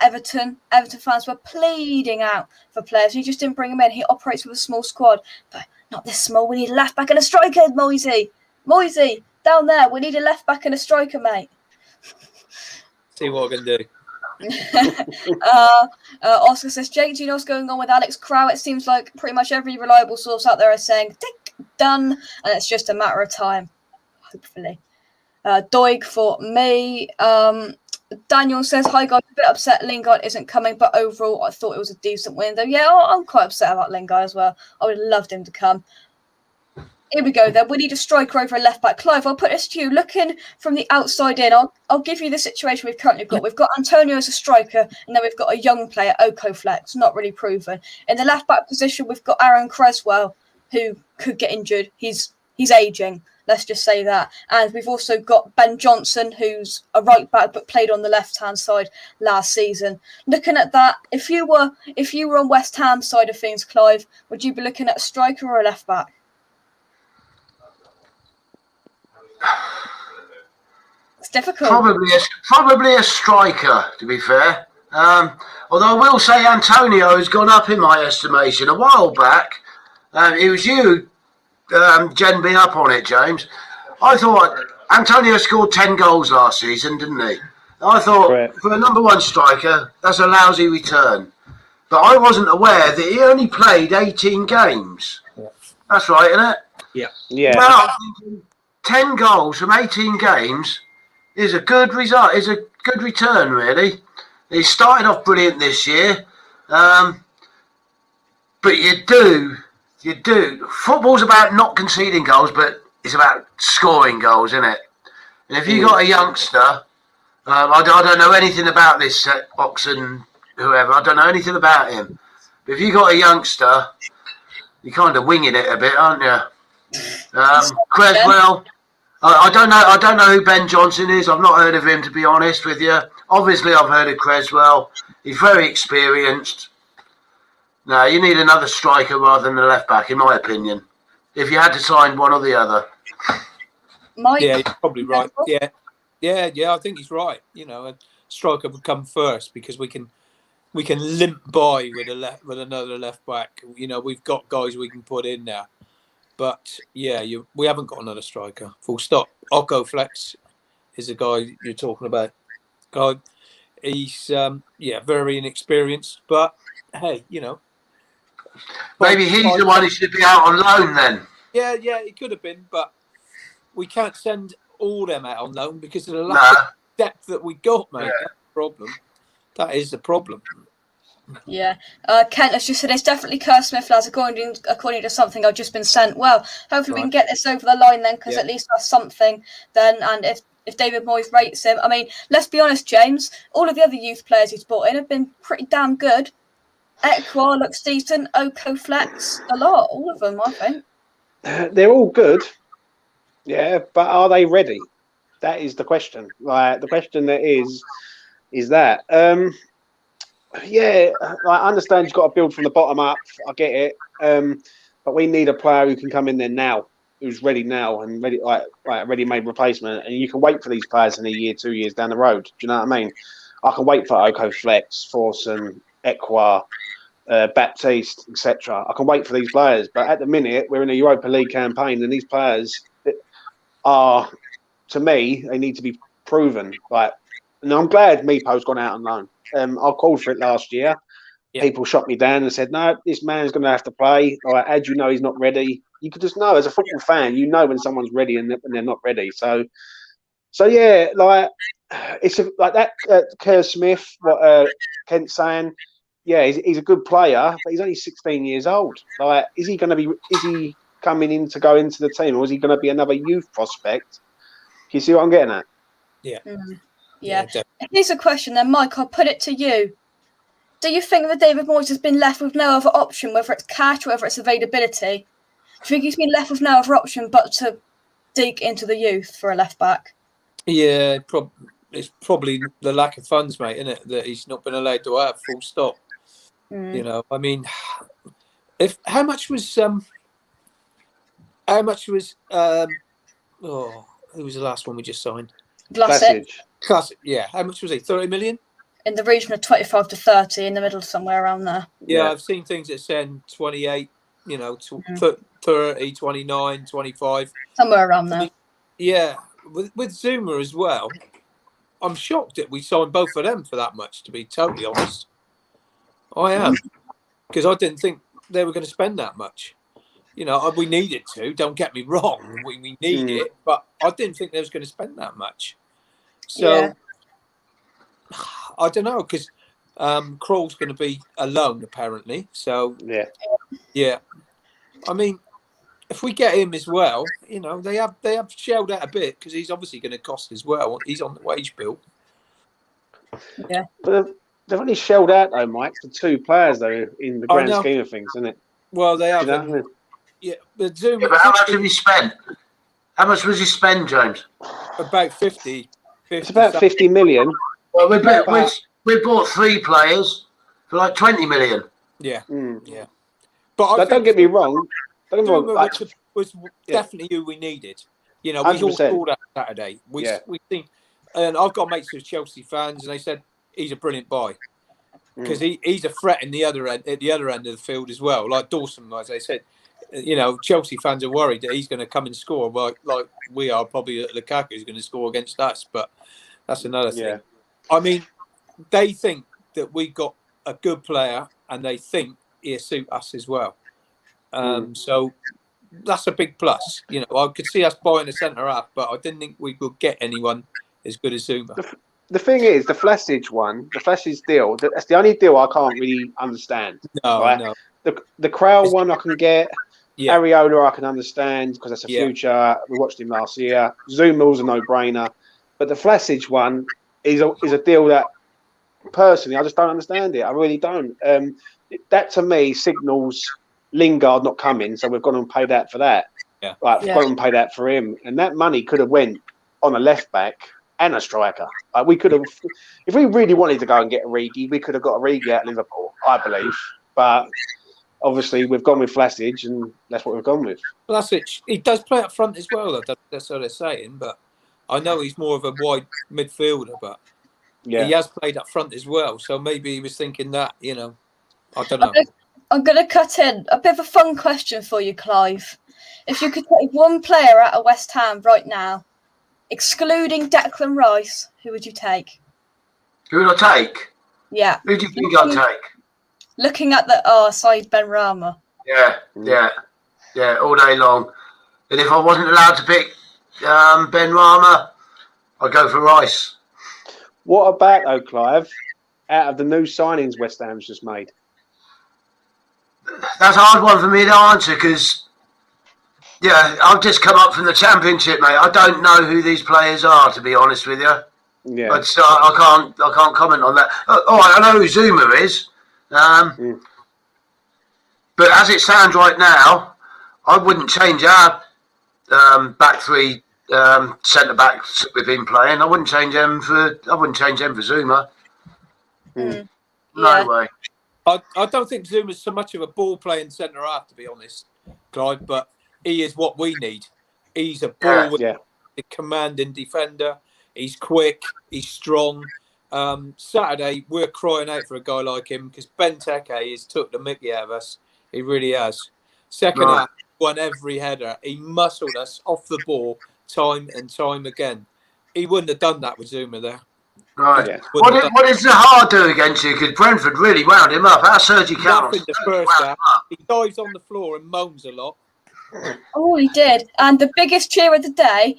Speaker 1: Everton. Everton fans were pleading out for players. He just didn't bring them in. He operates with a small squad, but not this small. We need a left back and a striker, Moisey, down there. We need a left back and a striker, mate.
Speaker 3: See what I can do.
Speaker 1: Oscar says, Jake, do you know what's going on with Alex Kral? It seems like pretty much every reliable source out there is saying, tick, done, and it's just a matter of time, hopefully. Doig for me. Daniel says, hi guys, a bit upset Lingard isn't coming, but overall I thought it was a decent window. Yeah, I'm quite upset about Lingard as well. I would have loved him to come. Here we go then. We need a striker over a left back. Clive, I'll put this to you. Looking from the outside in, I'll give you the situation we've currently got. We've got Antonio as a striker, and then we've got a young player, Oko Flex, not really proven. In the left back position, we've got Aaron Creswell, who could get injured. He's ageing. Let's just say that. And we've also got Ben Johnson, who's a right back but played on the left-hand side last season. Looking at that, if you were on West Ham side of things, Clive, would you be looking at a striker or a left back? It's difficult.
Speaker 4: Probably a striker, to be fair. Although I will say Antonio has gone up in my estimation. A while back, it was you gen me up on it, James. I thought Antonio scored 10 goals last season, didn't he? I thought for a number one striker, that's a lousy return. But I wasn't aware that he only played 18 games. Yeah. That's right, isn't it?
Speaker 3: Yeah.
Speaker 4: Well, I'm thinking 10 goals from 18 games is a good result. Is a good return, really. He started off brilliant this year, but you do. Football's about not conceding goals, but it's about scoring goals, isn't it? And if you got a youngster, I don't know anything about this Oxen, whoever. I don't know anything about him. But if you got a youngster, you're kind of winging it a bit, aren't you? Creswell. I don't know who Ben Johnson is. I've not heard of him, to be honest with you. Obviously, I've heard of Creswell. He's very experienced. No, you need another striker rather than a left back, in my opinion. If you had to sign one or the other.
Speaker 1: Mike?
Speaker 3: Yeah, you're probably right. Yeah. I think he's right. You know, a striker would come first because we can limp by with another left back. You know, we've got guys we can put in now. But yeah, we haven't got another striker. Full stop. Occo Flex is the guy you're talking about. He's very inexperienced, but hey,
Speaker 4: maybe he's the one who should be out on loan then.
Speaker 3: Yeah, he could have been, but we can't send all them out on loan because of the lack of depth that we got, mate. Yeah. That's the problem. That is the problem.
Speaker 1: Yeah. Kent has just said it's definitely Kerr Smith, lads, according to something I've just been sent. Well, hopefully we can get this over the line then, because at least that's something then. And if David Moyes rates him, I mean, let's be honest, James, all of the other youth players he's brought in have been pretty damn good. Ekwar looks decent, Oko Flex, a lot, all of them, I think.
Speaker 5: They're all good, yeah, but are they ready? That is the question. Like, the question that is that. Yeah, I understand you've got to build from the bottom up. I get it, but we need a player who can come in there now, who's ready now and ready, like a ready-made replacement. And you can wait for these players in a year, 2 years down the road. Do you know what I mean? I can wait for Oko Flex, Forson, Ekwar, Baptiste, etc. I can wait for these players, but at the minute we're in a Europa League campaign, and these players are, to me, they need to be proven. Like, and I'm glad Mipo's gone out on loan. I called for it last year. Yeah. People shot me down and said, "No, this man's going to have to play." Like, how do you know he's not ready? You could just know as a football fan. You know when someone's ready and when they're not ready. So yeah, like it's like that. Kerr Smith, what Kent's saying. Yeah, he's a good player, but he's only 16 years old. Like, is he coming in to go into the team, or is he going to be another youth prospect? Can you see what I'm getting at?
Speaker 3: Yeah.
Speaker 1: Yeah. Here's a question then, Mike. I'll put it to you. Do you think that David Moyes has been left with no other option, whether it's cash or whether it's availability? Do you think he's been left with no other option but to dig into the youth for a left back?
Speaker 3: Yeah, it's probably the lack of funds, mate, isn't it? That he's not been allowed to have, full stop. I mean, how much was who was the last one we just signed?
Speaker 1: Vlasic.
Speaker 3: Yeah, how much was he? 30 million?
Speaker 1: In the region of 25 to 30, in the middle, somewhere around there.
Speaker 3: Yeah, I've seen things that send 28, 30, 29, 25.
Speaker 1: Somewhere around there.
Speaker 3: Yeah, with Zuma as well. I'm shocked that we signed both of them for that much, to be totally honest. I am. Because I didn't think they were going to spend that much. We needed to, don't get me wrong. We need it, but I didn't think they was going to spend that much. So, I don't know, because Kral's going to be alone, apparently. So, yeah. I mean, if we get him as well, they have shelled out a bit, because he's obviously going to cost as well. He's on the wage bill.
Speaker 1: Yeah.
Speaker 5: But they've only shelled out, though, Mike, for two players, though, in the grand scheme of things, isn't it?
Speaker 3: Well, they have. Yeah, but Zuma.
Speaker 4: Yeah, but how much have you spent? How much was you spend, James?
Speaker 3: About 50.
Speaker 5: It's about 50 million.
Speaker 4: Well, we bought 3 players for like 20 million.
Speaker 3: Yeah, yeah. But
Speaker 5: don't get me wrong.
Speaker 3: Was definitely who we needed. We all saw that Saturday. We seen, and I've got mates who's Chelsea fans, and they said he's a brilliant buy because he's a threat in the other end, at the other end of the field as well. Like Dawson, as they said. Chelsea fans are worried that he's going to come and score like we are, probably that Lukaku's going to score against us, but that's another thing. I mean, they think that we got a good player and they think he'll suit us as well. So that's a big plus. I could see us buying a centre-half, but I didn't think we could get anyone as good as Zuma.
Speaker 5: The thing is, the Vlasic deal, that's the only deal I can't really understand.
Speaker 3: No.
Speaker 5: The Kral one I can get. Yeah. Areola I can understand because that's a future. We watched him last year. Zuma's a no-brainer. But the Vlasic one is a deal that, personally, I just don't understand it. I really don't. That, to me, signals Lingard not coming, so we've gone and paid that for that.
Speaker 3: Yeah.
Speaker 5: Gone and paid that for him. And that money could have went on a left-back and a striker. We could have, if we really wanted to go and get Origi, we could have got Origi at Liverpool, I believe. But obviously, we've gone with Vlasic, and that's what we've gone with.
Speaker 3: Vlasic, he does play up front as well, though. That's what they're saying. But I know he's more of a wide midfielder, but he has played up front as well. So maybe he was thinking that, I don't know.
Speaker 1: I'm going to cut in a bit of a fun question for you, Clive. If you could take one player out of West Ham right now, excluding Declan Rice, who would you take?
Speaker 4: Who would I take?
Speaker 1: Yeah.
Speaker 4: Who do you think I'd take?
Speaker 1: Looking at the side Ben Rama.
Speaker 4: Yeah, all day long. And if I wasn't allowed to pick Ben Rama, I'd go for Rice.
Speaker 5: What about, though, Clive, out of the new signings West Ham's just made?
Speaker 4: That's a hard one for me to answer because, I've just come up from the Championship, mate. I don't know who these players are, to be honest with you.
Speaker 5: Yeah.
Speaker 4: But I can't comment on that. All right, I know who Zuma is. But as it stands right now, I wouldn't change our back three centre backs we've been playing. I wouldn't change them for Zuma. No way.
Speaker 3: I don't think Zuma's so much of a ball playing centre half, to be honest, Clive. But he is what we need. He's a ball commanding defender. He's quick. He's strong. Saturday, we're crying out for a guy like him because Benteke has took the mickey out of us. He really has. Second half, won every header. He muscled us off the ball time and time again. He wouldn't have done that with Zuma there.
Speaker 4: Right. Yeah. What does Zaha do against you? Because Brentford really wound him up. Our Sergi Campbell.
Speaker 3: The first half. He dives on the floor and moans a lot.
Speaker 1: Oh, he did. And the biggest cheer of the day,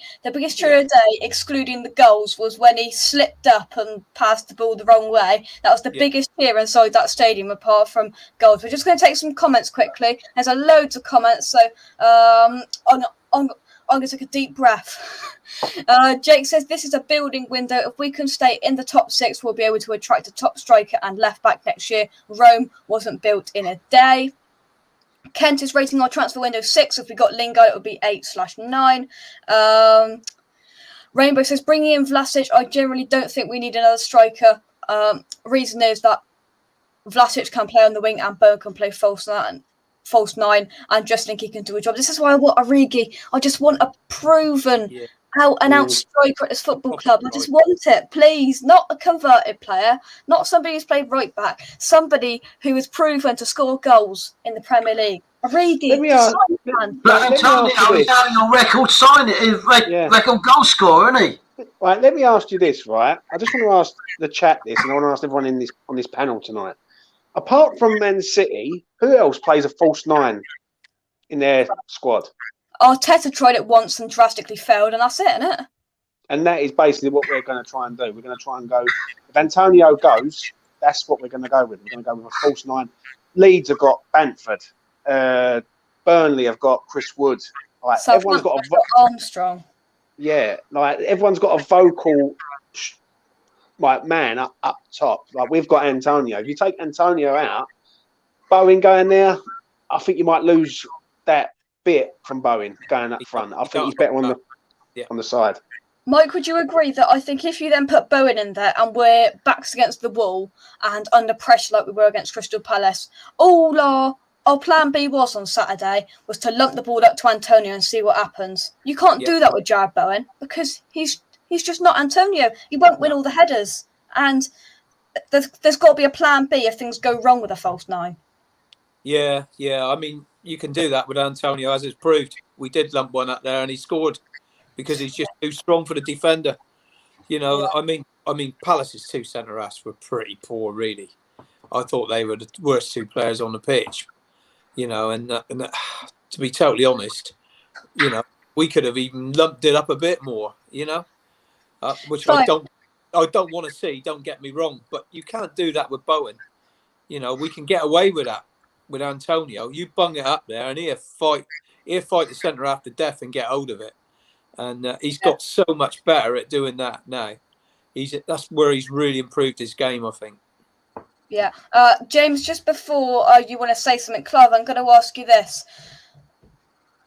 Speaker 1: excluding the goals, was when he slipped up and passed the ball the wrong way. That was the biggest cheer inside that stadium, apart from goals. We're just going to take some comments quickly. There's loads of comments, so I'm going to take a deep breath. Jake says, this is a building window. If we can stay in the top 6, we'll be able to attract a top striker and left back next year. Rome wasn't built in a day. Kent is rating our transfer window 6. If we got Lingard, it would be 8/9. Rainbow says, bringing in Vlasic, I generally don't think we need another striker. Reason is that Vlasic can play on the wing and Bowen can play false 9, and just think he can do a job. This is why I want Origi. I just want a proven out striker at this football club. I just want it, please. Not a converted player, not somebody who's played right back, somebody who is proven to score goals in the Premier League. Origi,
Speaker 4: Antonio is now your record goal scorer, isn't he?
Speaker 5: Right, let me ask you this, right? I just want to ask the chat this, and I want to ask everyone on this panel tonight. Apart from Man City, who else plays a false 9 in their squad?
Speaker 1: Arteta tried it once and drastically failed, and that's it, isn't it?
Speaker 5: And that is basically what we're going to try and do. We're going to try and go, if Antonio goes, that's what we're going to go with. We're going to go with a false 9. Leeds have got Bamford. Burnley have got Chris Wood. Like, everyone's got
Speaker 1: Armstrong.
Speaker 5: Yeah, like everyone's got a vocal man up top. Like we've got Antonio. If you take Antonio out, Bowen going there, I think you might lose that bit from Bowen going up front. I think he's better on the side.
Speaker 1: Mike, would you agree that I think if you then put Bowen in there and we're backs against the wall and under pressure like we were against Crystal Palace, all our plan B was on Saturday was to lump the ball up to Antonio and see what happens. You can't do that with Jared Bowen because he's just not Antonio. He won't win all the headers. And there's got to be a plan B if things go wrong with a false 9.
Speaker 3: Yeah. I mean, you can do that with Antonio, as it's proved. We did lump one up there and he scored because he's just too strong for the defender. You know, I mean, Palace's 2 centre-halves were pretty poor, really. I thought they were the worst 2 players on the pitch. You know, and to be totally honest, you know, we could have even lumped it up a bit more, you know, which I don't want to see. Don't get me wrong, but you can't do that with Bowen. You know, we can get away with that with Antonio. You bung it up there, and he'll fight the centre half to death and get hold of it. And he's got so much better at doing that now. That's where he's really improved his game, I think.
Speaker 1: Yeah. James, just before you want to say something, Clive, I'm going to ask you this.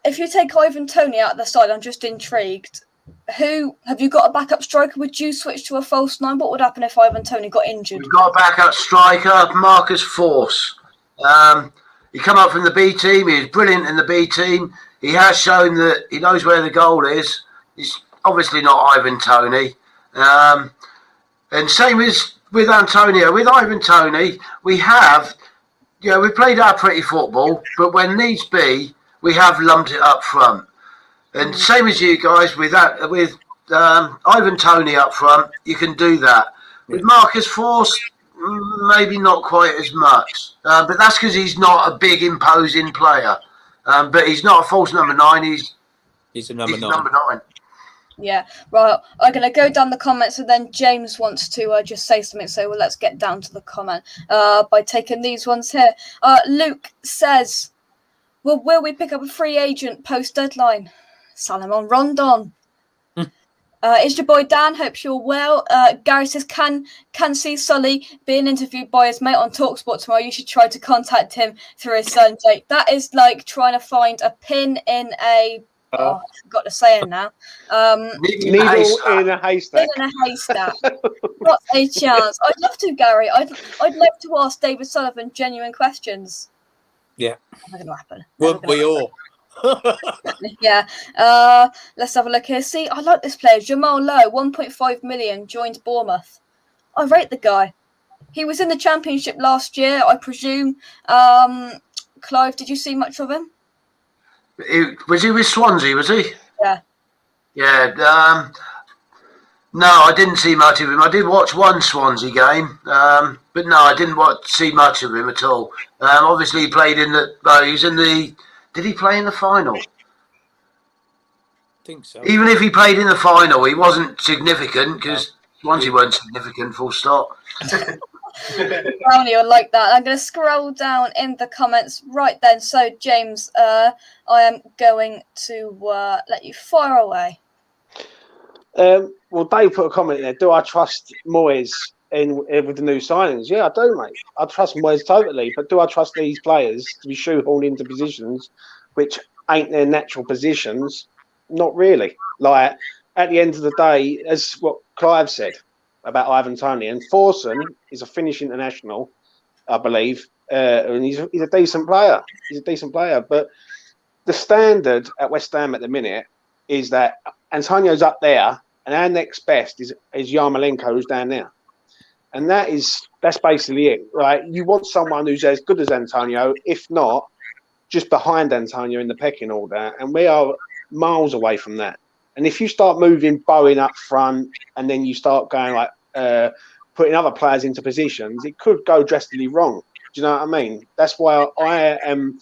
Speaker 1: If you take Ivan Toney out of the side, I'm just intrigued. Have you got a backup striker? Would you switch to a false 9? What would happen if Ivan Toney got injured?
Speaker 4: We've got a backup striker, Marcus Force. He come up from the B team. He was brilliant in the B team. He has shown that he knows where the goal is. He's obviously not Ivan Toney. And same as with Antonio. With Ivan Toney, we played our pretty football, but when needs be, we have lumped it up front. And same as you guys with that, with Ivan Toney up front, you can do that. With Marcus Force, maybe not quite as much, but that's because he's not a big imposing player. But he's not a false number 9.
Speaker 3: He's a number 9.
Speaker 4: Number 9.
Speaker 1: Yeah, right. I'm going to go down the comments, and then James wants to just say something. So let's get down to the comment by taking these ones here. Luke says, well, will we pick up a free agent post-deadline? Salomon Rondon. It's your boy Dan. Hope you're well. Gary says, can see Sully being interviewed by his mate on TalkSport tomorrow. You should try to contact him through his son Jake. That is like trying to find a pin in a... I forgot to say it now.
Speaker 5: Needle in a haystack.
Speaker 1: In a haystack. Not a chance. I'd love to, Gary. I'd love to ask David Sullivan genuine questions.
Speaker 3: Yeah.
Speaker 1: Never gonna happen.
Speaker 3: Wouldn't we all?
Speaker 1: Yeah. Let's have a look here. See, I like this player. Jamal Lowe, 1.5 million, joined Bournemouth. I rate the guy. He was in the Championship last year, I presume. Clive, did you see much of him?
Speaker 4: Was he with Swansea, was he?
Speaker 1: Yeah.
Speaker 4: Yeah. No, I didn't see much of him. I did watch one Swansea game, but no, I didn't see much of him at all. Obviously, he played in the... he was in the... Did he play in the final?
Speaker 3: I think so.
Speaker 4: Even if he played in the final, he wasn't significant because Swansea weren't significant, full stop.
Speaker 1: Brownie will like that. I'm going to scroll down in the comments right then. So, James, I am going to let you fire away.
Speaker 5: Well, Dave put a comment in there. Do I trust Moyes with the new signings? Yeah, I do, mate. I trust Moyes totally. But do I trust these players to be shoehorned into positions which ain't their natural positions? Not really. Like, at the end of the day, as what Clive said about Ivan Toney, and Forson is a Finnish international, I believe, and he's a decent player. He's a decent player. But the standard at West Ham at the minute is that Antonio's up there, and our next best is Yarmolenko, who's down there. And that's basically it, right? You want someone who's as good as Antonio, if not just behind Antonio in the pecking order. And we are miles away from that. And if you start moving Bowen up front and then you start going like putting other players into positions, it could go drastically wrong. Do you know what I mean? That's why I am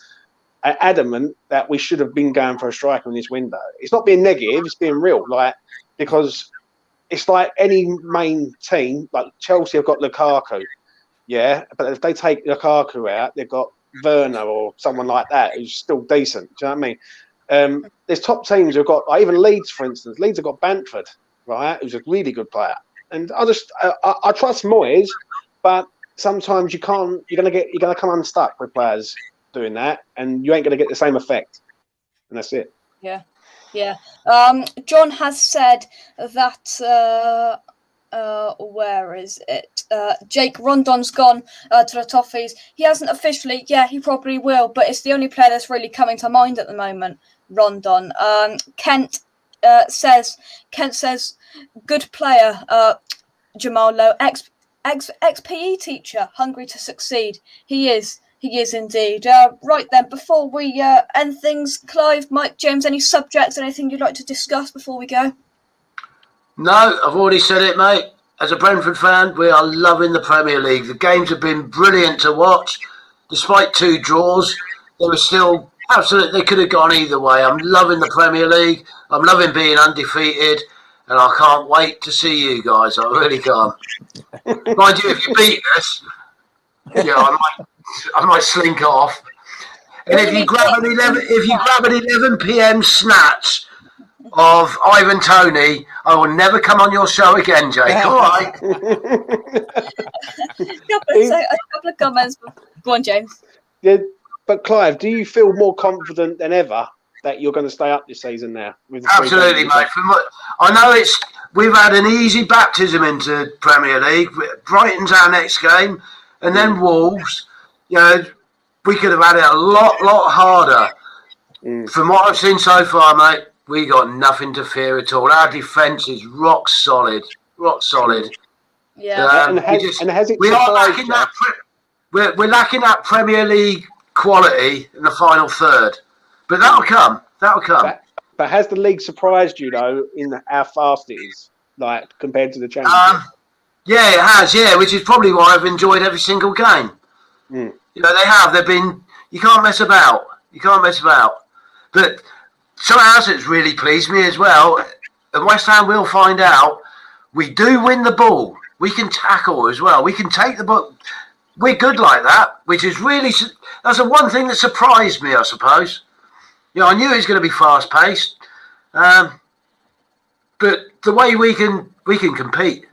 Speaker 5: adamant that we should have been going for a striker in this window. It's not being negative, it's being real. Like, because it's like any main team, like Chelsea have got Lukaku, yeah, but if they take Lukaku out, they've got Werner or someone like that who's still decent. Do you know what I mean? There's top teams who've got, like even Leeds, for instance. Leeds have got Bamford, right, who's a really good player. And I trust Moyes, but sometimes you can't. You're gonna come unstuck with players doing that, and you ain't gonna get the same effect. And that's it.
Speaker 1: Yeah. Yeah. John has said that where is it? Jake Rondon's gone to the Toffees. He hasn't officially. Yeah, he probably will, but it's the only player that's really coming to mind at the moment. Rondon. Kent says good player. Jamal Lowe, ex PE teacher, hungry to succeed. He is indeed. Right then, before we end things, Clive, Mike, James, any subjects, anything you'd like to discuss before we go?
Speaker 4: No, I've already said it, mate. As a Brentford fan, we are loving the Premier League. The games have been brilliant to watch. Despite 2 draws, they were still absolutely, they could have gone either way. I'm loving the Premier League. I'm loving being undefeated. And I can't wait to see you guys. I really can't. Mind you, if you beat us, I might slink off. And if you grab an 11 p.m. snatch of Ivan Toney, I will never come on your show again, Jake. All right.
Speaker 1: A couple of comments. Go on, James.
Speaker 5: Yeah, but Clive, do you feel more confident than ever that you're going to stay up this season now?
Speaker 4: Absolutely, mate. I know we've had an easy baptism into Premier League. Brighton's our next game, and then Wolves. You know, we could have had it a lot harder. From what I've seen so far, mate, we got nothing to fear at all. Our defence is rock solid.
Speaker 1: Yeah,
Speaker 5: and has it?
Speaker 4: We are lacking that. We're lacking that Premier League quality in the final third. But that'll come. That'll come.
Speaker 5: But has the league surprised you though in how fast it is, like compared to the Championship?
Speaker 4: Yeah, it has. Yeah, which is probably why I've enjoyed every single game.
Speaker 5: Mm.
Speaker 4: You know, they have. They've been. You can't mess about. You can't mess about. But something else that's really pleased me as well. And West Ham will find out. We do win the ball. We can tackle as well. We can take the ball. We're good like that, which is really. That's the one thing that surprised me, I suppose. You know, I knew it was going to be fast paced, but the way we can compete.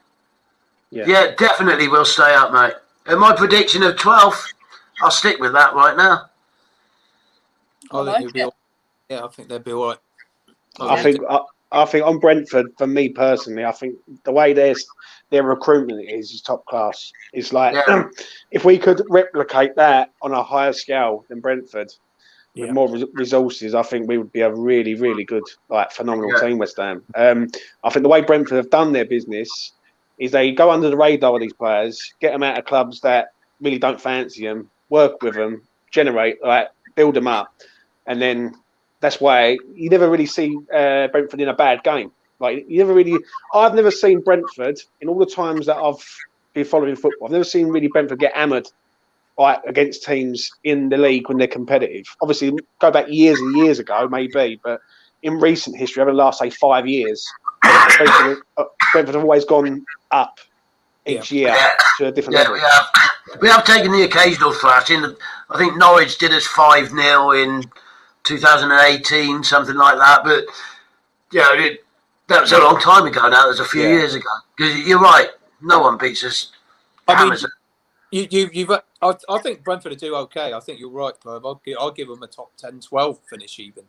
Speaker 4: Yeah, definitely we'll stay up, mate. And my prediction of 12th, I'll stick with that right now.
Speaker 3: I think they'll be all right.
Speaker 5: I think on Brentford, for me personally, I think the way their recruitment is top class. It's like if we could replicate that on a higher scale than Brentford with more resources, I think we would be a really, really good, like phenomenal team, West Ham. I think the way Brentford have done their business is they go under the radar with these players, get them out of clubs that really don't fancy them, work with them, build them up, and then that's why you never really see Brentford in a bad game. Like I've never seen Brentford in all the times that I've been following football. I've never seen really Brentford get hammered against teams in the league when they're competitive. Obviously, go back years and years ago, maybe, but in recent history, over the last 5 years, Brentford have always gone up each year to a different level.
Speaker 4: We have taken the occasional thrashing. I think Norwich did us 5-0 in 2018, something like that. But that was a long time ago now. That was a few years ago. Because you're right, no one beats us.
Speaker 3: I think Brentford will do okay. I think you're right, Clive. I'll give them a top 10, 12 finish even.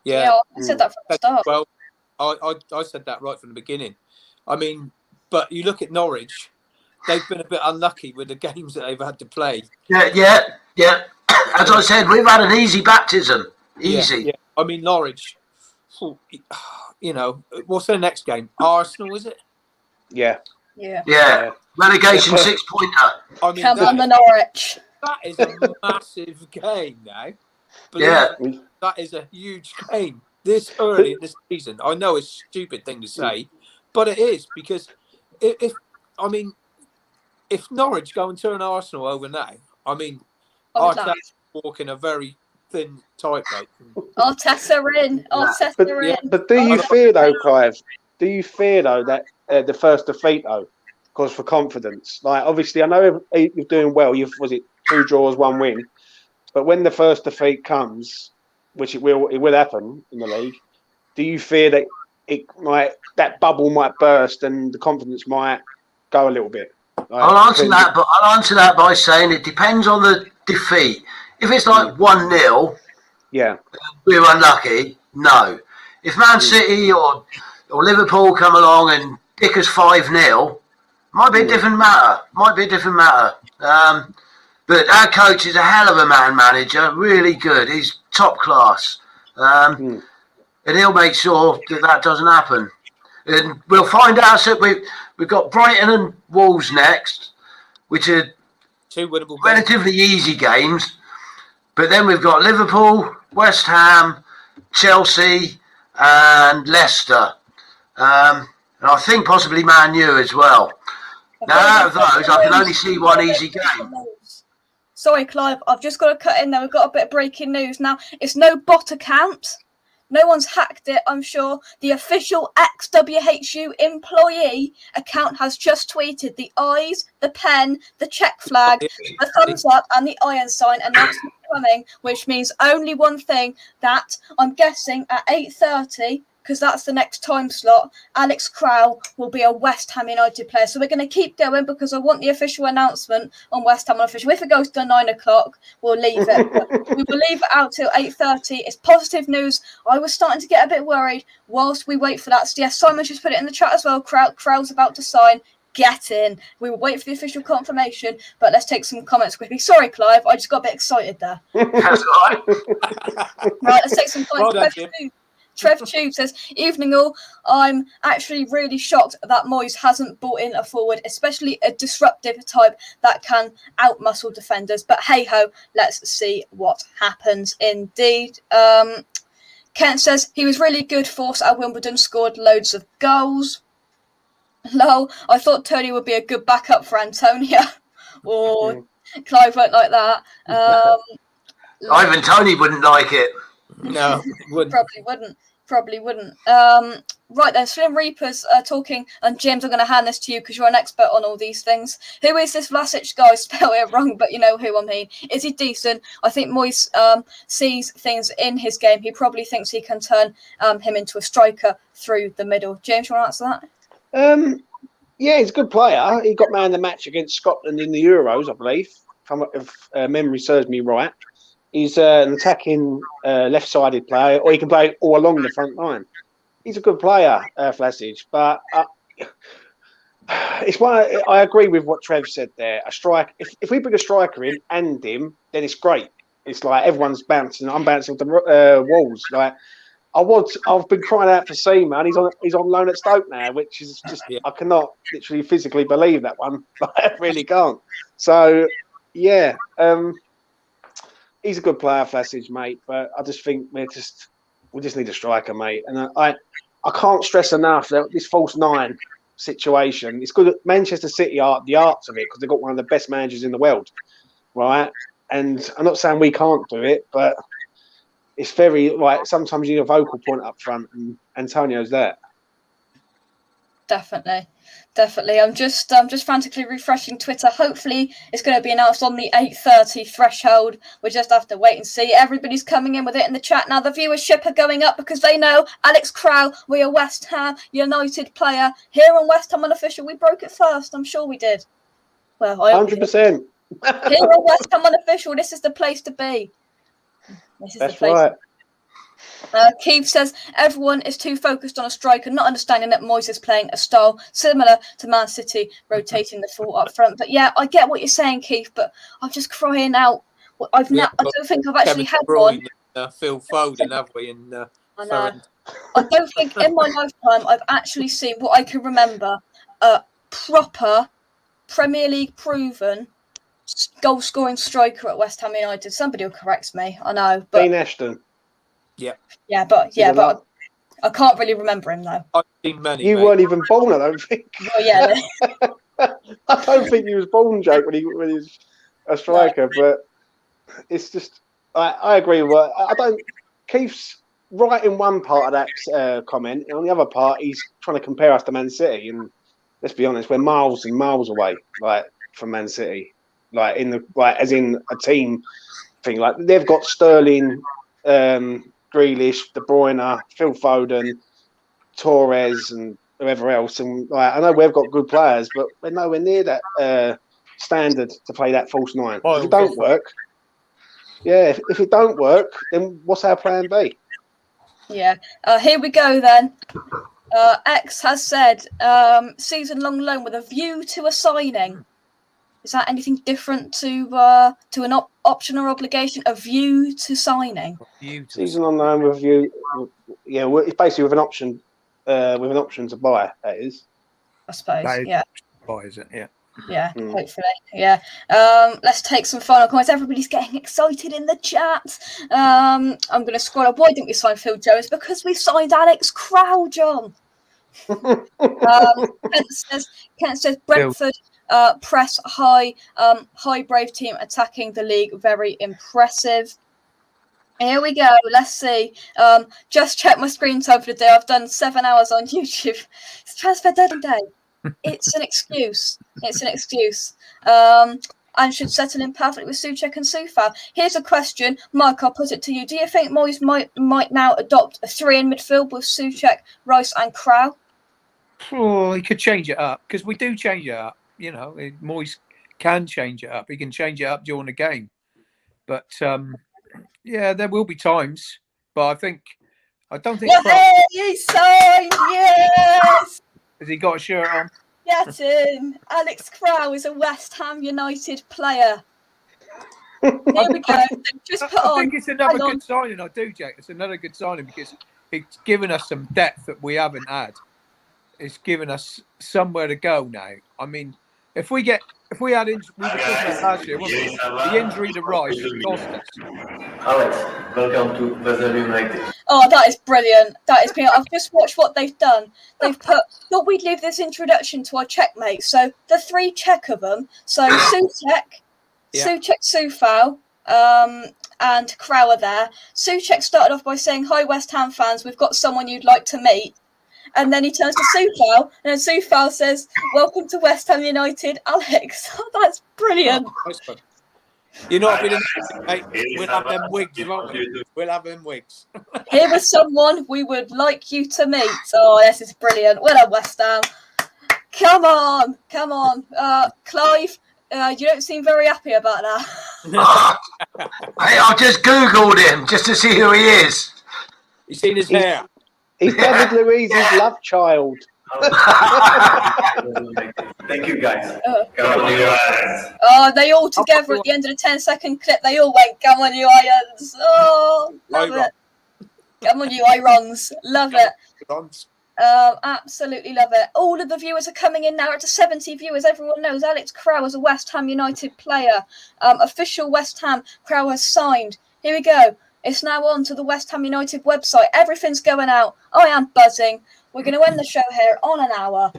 Speaker 1: Yeah, I said that from the start.
Speaker 3: Well, I said that right from the beginning. I mean, but you look at Norwich, they've been a bit unlucky with the games that they've had to play. Yeah.
Speaker 4: As I said, we've had an easy baptism. Easy.
Speaker 3: Yeah. I mean, Norwich, you know, what's their next game? Arsenal, is it?
Speaker 5: Yeah.
Speaker 4: Relegation 6-pointer.
Speaker 3: I mean,
Speaker 1: come on, the Norwich.
Speaker 3: That is a massive game now. That is a huge game this early in this season. I know it's a stupid thing to say, but it is, because if Norwich go and turn Arsenal over now, I mean, Arteta's walking a very thin tightrope.
Speaker 1: Arteta in.
Speaker 5: But do you fear though, Clive? Do you fear though that the first defeat though, because for confidence? Like obviously, I know you're doing well. Was it 2 draws, 1 win? But when the first defeat comes, which it will happen in the league, do you fear that that bubble might burst and the confidence might go a little bit?
Speaker 4: I'll answer that by saying it depends on the defeat. If it's like 1-0, we're unlucky. No. If Man City or Liverpool come along and pick us 5-0, might be a different matter. But our coach is a hell of a manager, really good. He's top class. And he'll make sure that doesn't happen. And we'll find out. So we've got Brighton and Wolves next, which are
Speaker 3: 2 winnable
Speaker 4: relatively easy games. But then we've got Liverpool, West Ham, Chelsea, and Leicester. And I think possibly Man U as well. Now, out of those, I can only see one easy game.
Speaker 1: Sorry, Clive, I've just got to cut in there. We've got a bit of breaking news. Now, it's no bot account. No one's hacked it, I'm sure. The official XWHU employee account has just tweeted the eyes, the pen, the check flag, the thumbs up, and the iron sign announcement coming, which means only one thing, that I'm guessing at 8:30, because that's the next time slot, Alex Kral will be a West Ham United player. So we're going to keep going because I want the official announcement on West Ham Unofficial. If it goes to 9 o'clock, we'll leave it. We will leave it out till 8:30. It's positive news. I was starting to get a bit worried whilst we wait for that. So yes, Simon's just put it in the chat as well. Kral's about to sign. Get in. We will wait for the official confirmation, but let's take some comments quickly. Sorry, Clive, I just got a bit excited there.
Speaker 4: That's all right.
Speaker 1: Right, let's take some comments. Trev Tube says, evening all, I'm actually really shocked that Moyes hasn't brought in a forward, especially a disruptive type that can outmuscle defenders. But hey-ho, let's see what happens indeed. Kent says, he was really good force at Wimbledon, scored loads of goals. Lol, I thought Tony would be a good backup for Antonio. Or Clive won't like that.
Speaker 4: Ivan Tony wouldn't like it.
Speaker 3: No, wouldn't.
Speaker 1: Probably wouldn't. Right then, Slim Reapers talking, and James, I'm going to hand this to you because you're an expert on all these things. Who is this Vlasic guy? Spell it wrong, but you know who I mean. Is he decent? I think Moyes sees things in his game. He probably thinks he can turn him into a striker through the middle. James, you want to answer
Speaker 5: that? Yeah, he's a good player. He got man of the match against Scotland in the Euros, I believe, if memory serves me right. He's an attacking left-sided player, or he can play all along the front line. He's a good player, Vlasic, but it's why I agree with what Trev said there. A strike. If we bring a striker in and him, then it's great. It's like everyone's bouncing. I'm bouncing off the walls. Like I've been crying out for Seaman. He's on loan at Stoke now, which is just I cannot literally physically believe that one. I really can't. So yeah. He's a good player, Vlasic, mate, but I just think we just need a striker, mate. And I can't stress enough that this false nine situation. It's good. Manchester City are the arts of it because they've got one of the best managers in the world, right? And I'm not saying we can't do it, but it's very like sometimes you need a vocal point up front, and Antonio's there.
Speaker 1: Definitely. I'm just frantically refreshing Twitter. Hopefully it's going to be announced on the 8:30 threshold. We just have to wait and see. Everybody's coming in with it in the chat now. The viewership are going up because they know Alex Kral, we're a West Ham United player. Here on West Ham Unofficial, we broke it first. I'm sure we did. Well,
Speaker 5: 100%.
Speaker 1: Here on West Ham Unofficial, this is the place to be.
Speaker 5: That's right.
Speaker 1: Keith says everyone is too focused on a striker, not understanding that Moyes is playing a style similar to Man City, rotating the full up front. But yeah, I get what you're saying, Keith. But I'm just crying out. I don't think I've actually had one.
Speaker 3: Phil Foden, have we?
Speaker 1: I know. I don't think in my lifetime I've actually seen what I can remember a proper Premier League proven goal scoring striker at West Ham United. Somebody will correct me. I know, but
Speaker 5: Dean Ashton.
Speaker 1: But I can't really remember him though.
Speaker 3: I've seen many.
Speaker 5: You weren't even born, I don't think.
Speaker 1: Well, yeah.
Speaker 5: I don't think he was born, Jake, when he was a striker. No. But it's just, I agree with what I don't. Keith's right in one part of that comment, and on the other part, he's trying to compare us to Man City. And let's be honest, we're miles and miles away, like from Man City, like as in a team thing. Like they've got Sterling. Grealish, De Bruyne, Phil Foden, Torres, and whoever else. And I know we've got good players, but we're nowhere near that standard to play that false nine. If it don't work, if it don't work, then what's our plan B?
Speaker 1: Yeah. Here we go then. X has said season-long loan with a view to a signing. Is that anything different to an option or obligation? A view to signing.
Speaker 5: Season on loan with view. Yeah, it's basically with an option to buy. That is.
Speaker 1: I suppose.
Speaker 3: Buy, is it? Yeah.
Speaker 1: Yeah. Hopefully. Yeah. Let's take some final comments. Everybody's getting excited in the chat. I'm going to scroll up. Why didn't we sign Phil Jones? Because we signed Alex Kral, John. Kent says Brentford. Press high brave team attacking the league, very impressive. Here we go, let's see. Just check my screen time for the day. I've done 7 hours on YouTube. It's transfer deadline day. It's an excuse. And should settle in perfectly with Souček and Soufal. Here's a question, Mike, I'll put it to you. Do you think Moyes might now adopt a 3 in midfield with Souček, Rice and Kral?
Speaker 3: Oh, he could change it up because we do change it up. You know, Moyes can change it up. He can change it up during the game. But, there will be times. But I don't think...
Speaker 1: Hey, he signed, yes!
Speaker 3: Has he got a shirt on?
Speaker 1: Get him! Alex Kral is a West Ham United player. Here we go. Just put on...
Speaker 3: I think it's another good signing. I do, Jack. It's another good signing because it's given us some depth that we haven't had. It's given us somewhere to go now. I mean, if we had we were talking about last year, wasn't it? The injury to Rice cost us.
Speaker 6: Alex, welcome to Western United.
Speaker 1: Oh, that is brilliant. That is brilliant. I've just watched what they've done. They've thought we'd leave this introduction to our checkmates. So the 3 Czech of them. So Souček, Soufal, and Kral are there. Souček started off by saying, "Hi, West Ham fans, we've got someone you'd like to meet." And then he turns to Soufal, and then Soufal says, "Welcome to West Ham United, Alex." Oh, that's brilliant.
Speaker 3: Oh, nice one. You're not being mate. We'll have them wigs, won't we? We'll have them wigs.
Speaker 1: Here is someone we would like you to meet. Oh, this is brilliant. Well done, West Ham. Come on. Clive, you don't seem very happy about that.
Speaker 4: Hey, I just Googled him just to see who he is.
Speaker 3: You seen his hair?
Speaker 5: He's David Luiz's love child.
Speaker 6: Thank you, guys.
Speaker 1: Come on, you Irons. Oh, they all together at the end of the 10-second clip, they all went, "Come on, you Irons." Oh, love it. Come on, you Irons. Love it. Absolutely love it. All of the viewers are coming in now. Up to 70 viewers. Everyone knows Alex Kral is a West Ham United player. Official West Ham. Kral has signed. Here we go. It's now on to the West Ham United website. Everything's going out. I am buzzing. We're going to end the show here on an hour.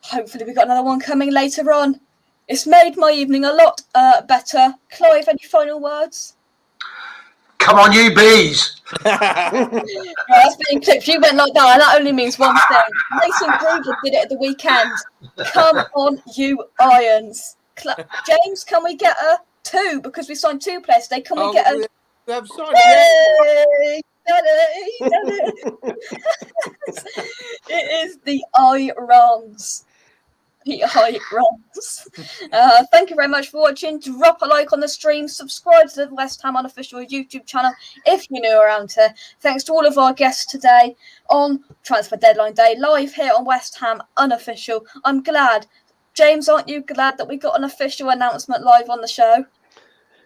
Speaker 1: Hopefully we've got another one coming later on. It's made my evening a lot better. Clive, any final words?
Speaker 4: Come on, you bees.
Speaker 1: That's being clipped. You went like that, and that only means one thing. Mason Greenwood did it at the weekend. Come on, you Irons. James, can we get a 2? Because we signed 2 players today. Can we get a...
Speaker 3: I'm sorry. Hey!
Speaker 1: It is the Irons. The Irons. Thank you very much for watching. Drop a like on the stream. Subscribe to the West Ham Unofficial YouTube channel if you're new around here. Thanks to all of our guests today on Transfer Deadline Day, live here on West Ham Unofficial. I'm glad. James, aren't you glad that we got an official announcement live on the show?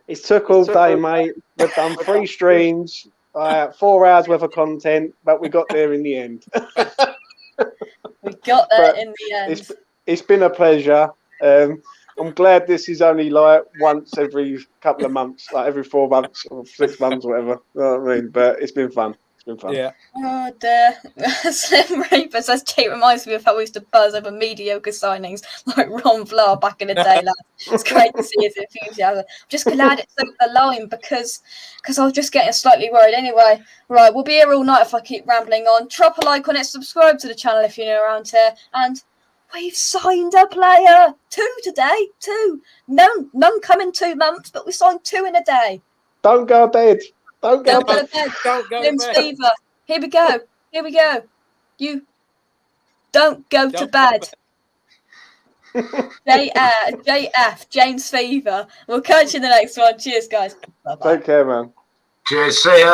Speaker 5: It took all day, mate. We've done 3 streams, 4 hours worth of content, but we got there in the end.
Speaker 1: We got there in the end.
Speaker 5: It's been a pleasure. I'm glad this is only like once every couple of months, like every 4 months or 6 months, whatever. You know what I mean? But it's been fun.
Speaker 3: Yeah.
Speaker 1: Oh dear. Slim Reaper says Tate reminds me of how we used to buzz over mediocre signings like Ron Vlaar back in the day, lads. It's great to see his enthusiasm. I'm just glad it's over the line because I was just getting slightly worried anyway. Right, we'll be here all night if I keep rambling on. Drop a like on it, subscribe to the channel if you're new around here, and we've signed a player. 2 today. 2. None come in 2 months, but we signed 2 in a day.
Speaker 5: Don't go to bed. Don't go
Speaker 1: to bed.
Speaker 3: Don't go
Speaker 1: Lim's
Speaker 3: to bed.
Speaker 1: fever. Here we go. You don't go to bed. JF, James Fever. We'll catch you in the next one. Cheers, guys. Bye-bye.
Speaker 5: Take care, man.
Speaker 4: Cheers. See ya.